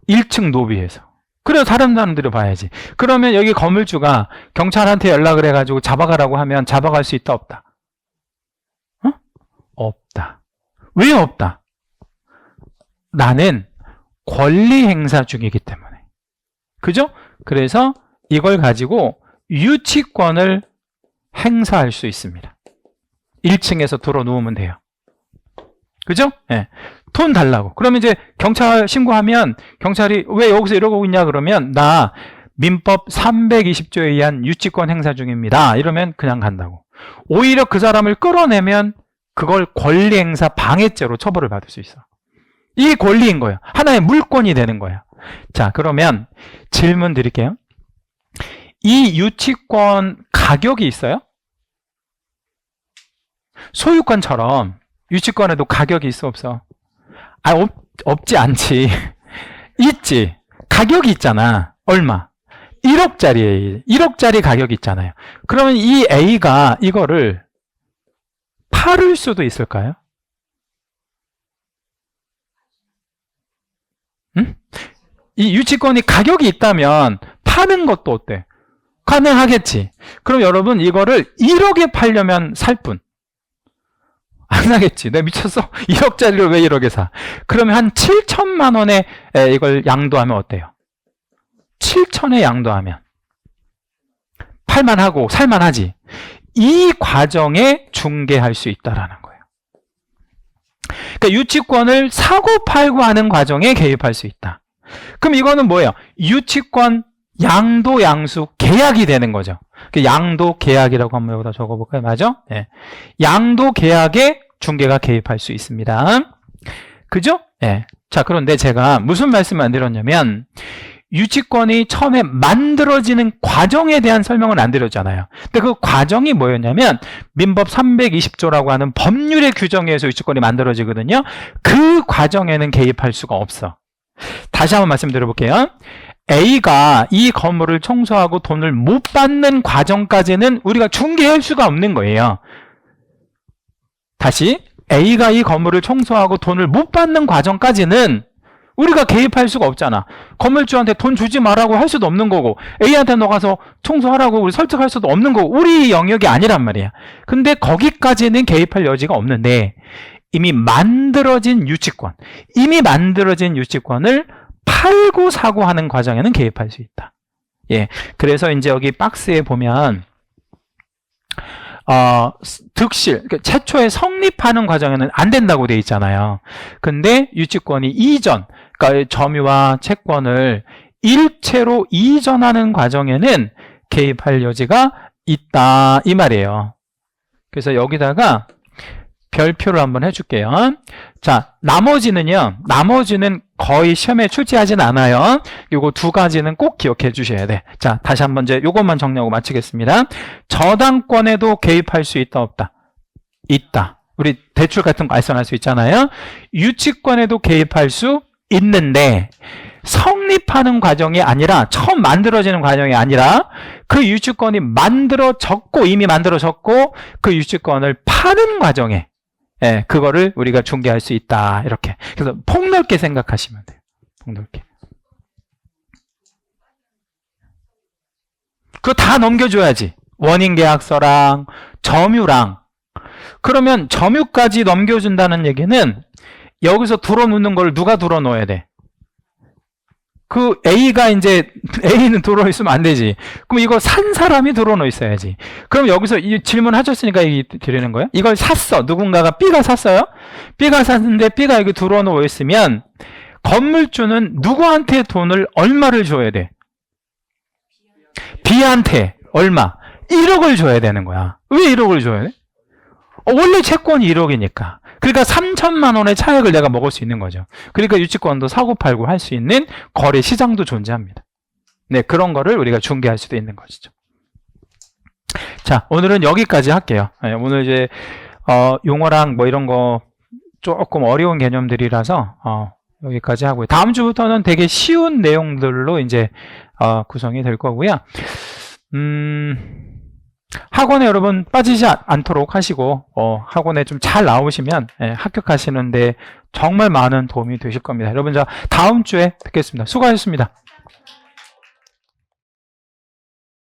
1층 로비에서. 그래서 다른 사람들이 봐야지. 그러면 여기 건물주가 경찰한테 연락을 해가지고 잡아가라고 하면 잡아갈 수 있다, 없다? 없다. 왜 없다? 나는 권리 행사 중이기 때문에. 그죠? 그래서 이걸 가지고 유치권을 행사할 수 있습니다. 1층에서 들어 누우면 돼요. 그죠? 네. 돈 달라고. 그러면 이제 경찰 신고하면 경찰이 왜 여기서 이러고 있냐 그러면 나 민법 320조에 의한 유치권 행사 중입니다. 이러면 그냥 간다고. 오히려 그 사람을 끌어내면 그걸 권리 행사 방해죄로 처벌을 받을 수 있어. 이게 권리인 거예요. 하나의 물권이 되는 거예요. 자, 그러면 질문 드릴게요. 이 유치권 가격이 있어요? 소유권처럼 유치권에도 가격이 있어, 없어? 없지 않지. 있지. 가격이 있잖아. 얼마? 1억짜리 1억짜리 가격이 있잖아요. 그러면 이 A가 이거를 팔을 수도 있을까요? 응? 이 유치권이 가격이 있다면 파는 것도 어때? 가능하겠지. 그럼 여러분 이거를 1억에 팔려면 살 뿐. 안 하겠지. 내가 미쳤어? 1억짜리를 왜 1억에 사? 그러면 한 7천만 원에 이걸 양도하면 어때요? 7천에 양도하면 팔만하고 살만하지. 이 과정에 중개할 수 있다라는 거예요. 그러니까 유치권을 사고 팔고 하는 과정에 개입할 수 있다. 그럼 이거는 뭐예요? 유치권 양도 양수 계약이 되는 거죠. 양도 계약이라고 한번 여기다 적어볼까요? 맞아? 네. 양도 계약에 중개가 개입할 수 있습니다. 그죠? 네. 자, 그런데 제가 무슨 말씀을 안 드렸냐면 유치권이 처음에 만들어지는 과정에 대한 설명을 안 드렸잖아요. 근데 그 과정이 뭐였냐면 민법 320조라고 하는 법률의 규정에 의해서 유치권이 만들어지거든요. 그 과정에는 개입할 수가 없어. 다시 한번 말씀드려볼게요. A가 이 건물을 청소하고 돈을 못 받는 과정까지는 우리가 중개할 수가 없는 거예요. 다시 A가 이 건물을 청소하고 돈을 못 받는 과정까지는 우리가 개입할 수가 없잖아. 건물주한테 돈 주지 말라고 할 수도 없는 거고 A한테 너 가서 청소하라고 우리 설득할 수도 없는 거고 우리 영역이 아니란 말이야. 근데 거기까지는 개입할 여지가 없는데 이미 만들어진 유치권을 팔고 사고 하는 과정에는 개입할 수 있다. 예. 그래서 이제 여기 박스에 보면 득실, 그러니까 최초에 성립하는 과정에는 안 된다고 돼 있잖아요. 근데 유치권이 이전, 그러니까 점유와 채권을 일체로 이전하는 과정에는 개입할 여지가 있다 이 말이에요. 그래서 여기다가 별표를 한번 해줄게요. 자, 나머지는 거의 시험에 출제하진 않아요. 요거 두 가지는 꼭 기억해 주셔야 돼. 자, 다시 한번 이제 요것만 정리하고 마치겠습니다. 저당권에도 개입할 수 있다, 없다? 있다. 우리 대출 같은 거 알선할 수 있잖아요. 유치권에도 개입할 수 있는데 성립하는 과정이 아니라 처음 만들어지는 과정이 아니라 그 유치권이 이미 만들어졌고 그 유치권을 파는 과정에 그거를 우리가 중개할 수 있다. 이렇게. 그래서 폭넓게 생각하시면 돼요. 폭넓게. 그거 다 넘겨줘야지. 원인계약서랑 점유랑. 그러면 점유까지 넘겨준다는 얘기는 여기서 들어놓는 걸 누가 들어놓아야 돼? 그 A는 들어있으면 안 되지. 그럼 이거 산 사람이 들어놓 있어야지. 그럼 여기서 이 질문 하셨으니까 얘기 드리는 거예요. 이걸 샀어. 누군가가 B가 샀어요. B가 샀는데 B가 여기 들어놓여 있으면 건물주는 누구한테 돈을 얼마를 줘야 돼? B한테 얼마? 1억을 줘야 되는 거야. 왜 1억을 줘야 돼? 원래 채권이 1억이니까. 그러니까 3천만 원의 차액을 내가 먹을 수 있는 거죠. 그러니까 유치권도 사고팔고 할 수 있는 거래 시장도 존재합니다. 네, 그런 거를 우리가 중개할 수도 있는 것이죠. 자, 오늘은 여기까지 할게요. 네, 오늘 이제 용어랑 뭐 이런 거 조금 어려운 개념들이라서 여기까지 하고요. 다음 주부터는 되게 쉬운 내용들로 이제 구성이 될 거고요. 학원에 여러분 빠지지 않도록 하시고 학원에 좀 잘 나오시면 합격하시는데 정말 많은 도움이 되실 겁니다. 여러분, 자 다음 주에 뵙겠습니다. 수고하셨습니다.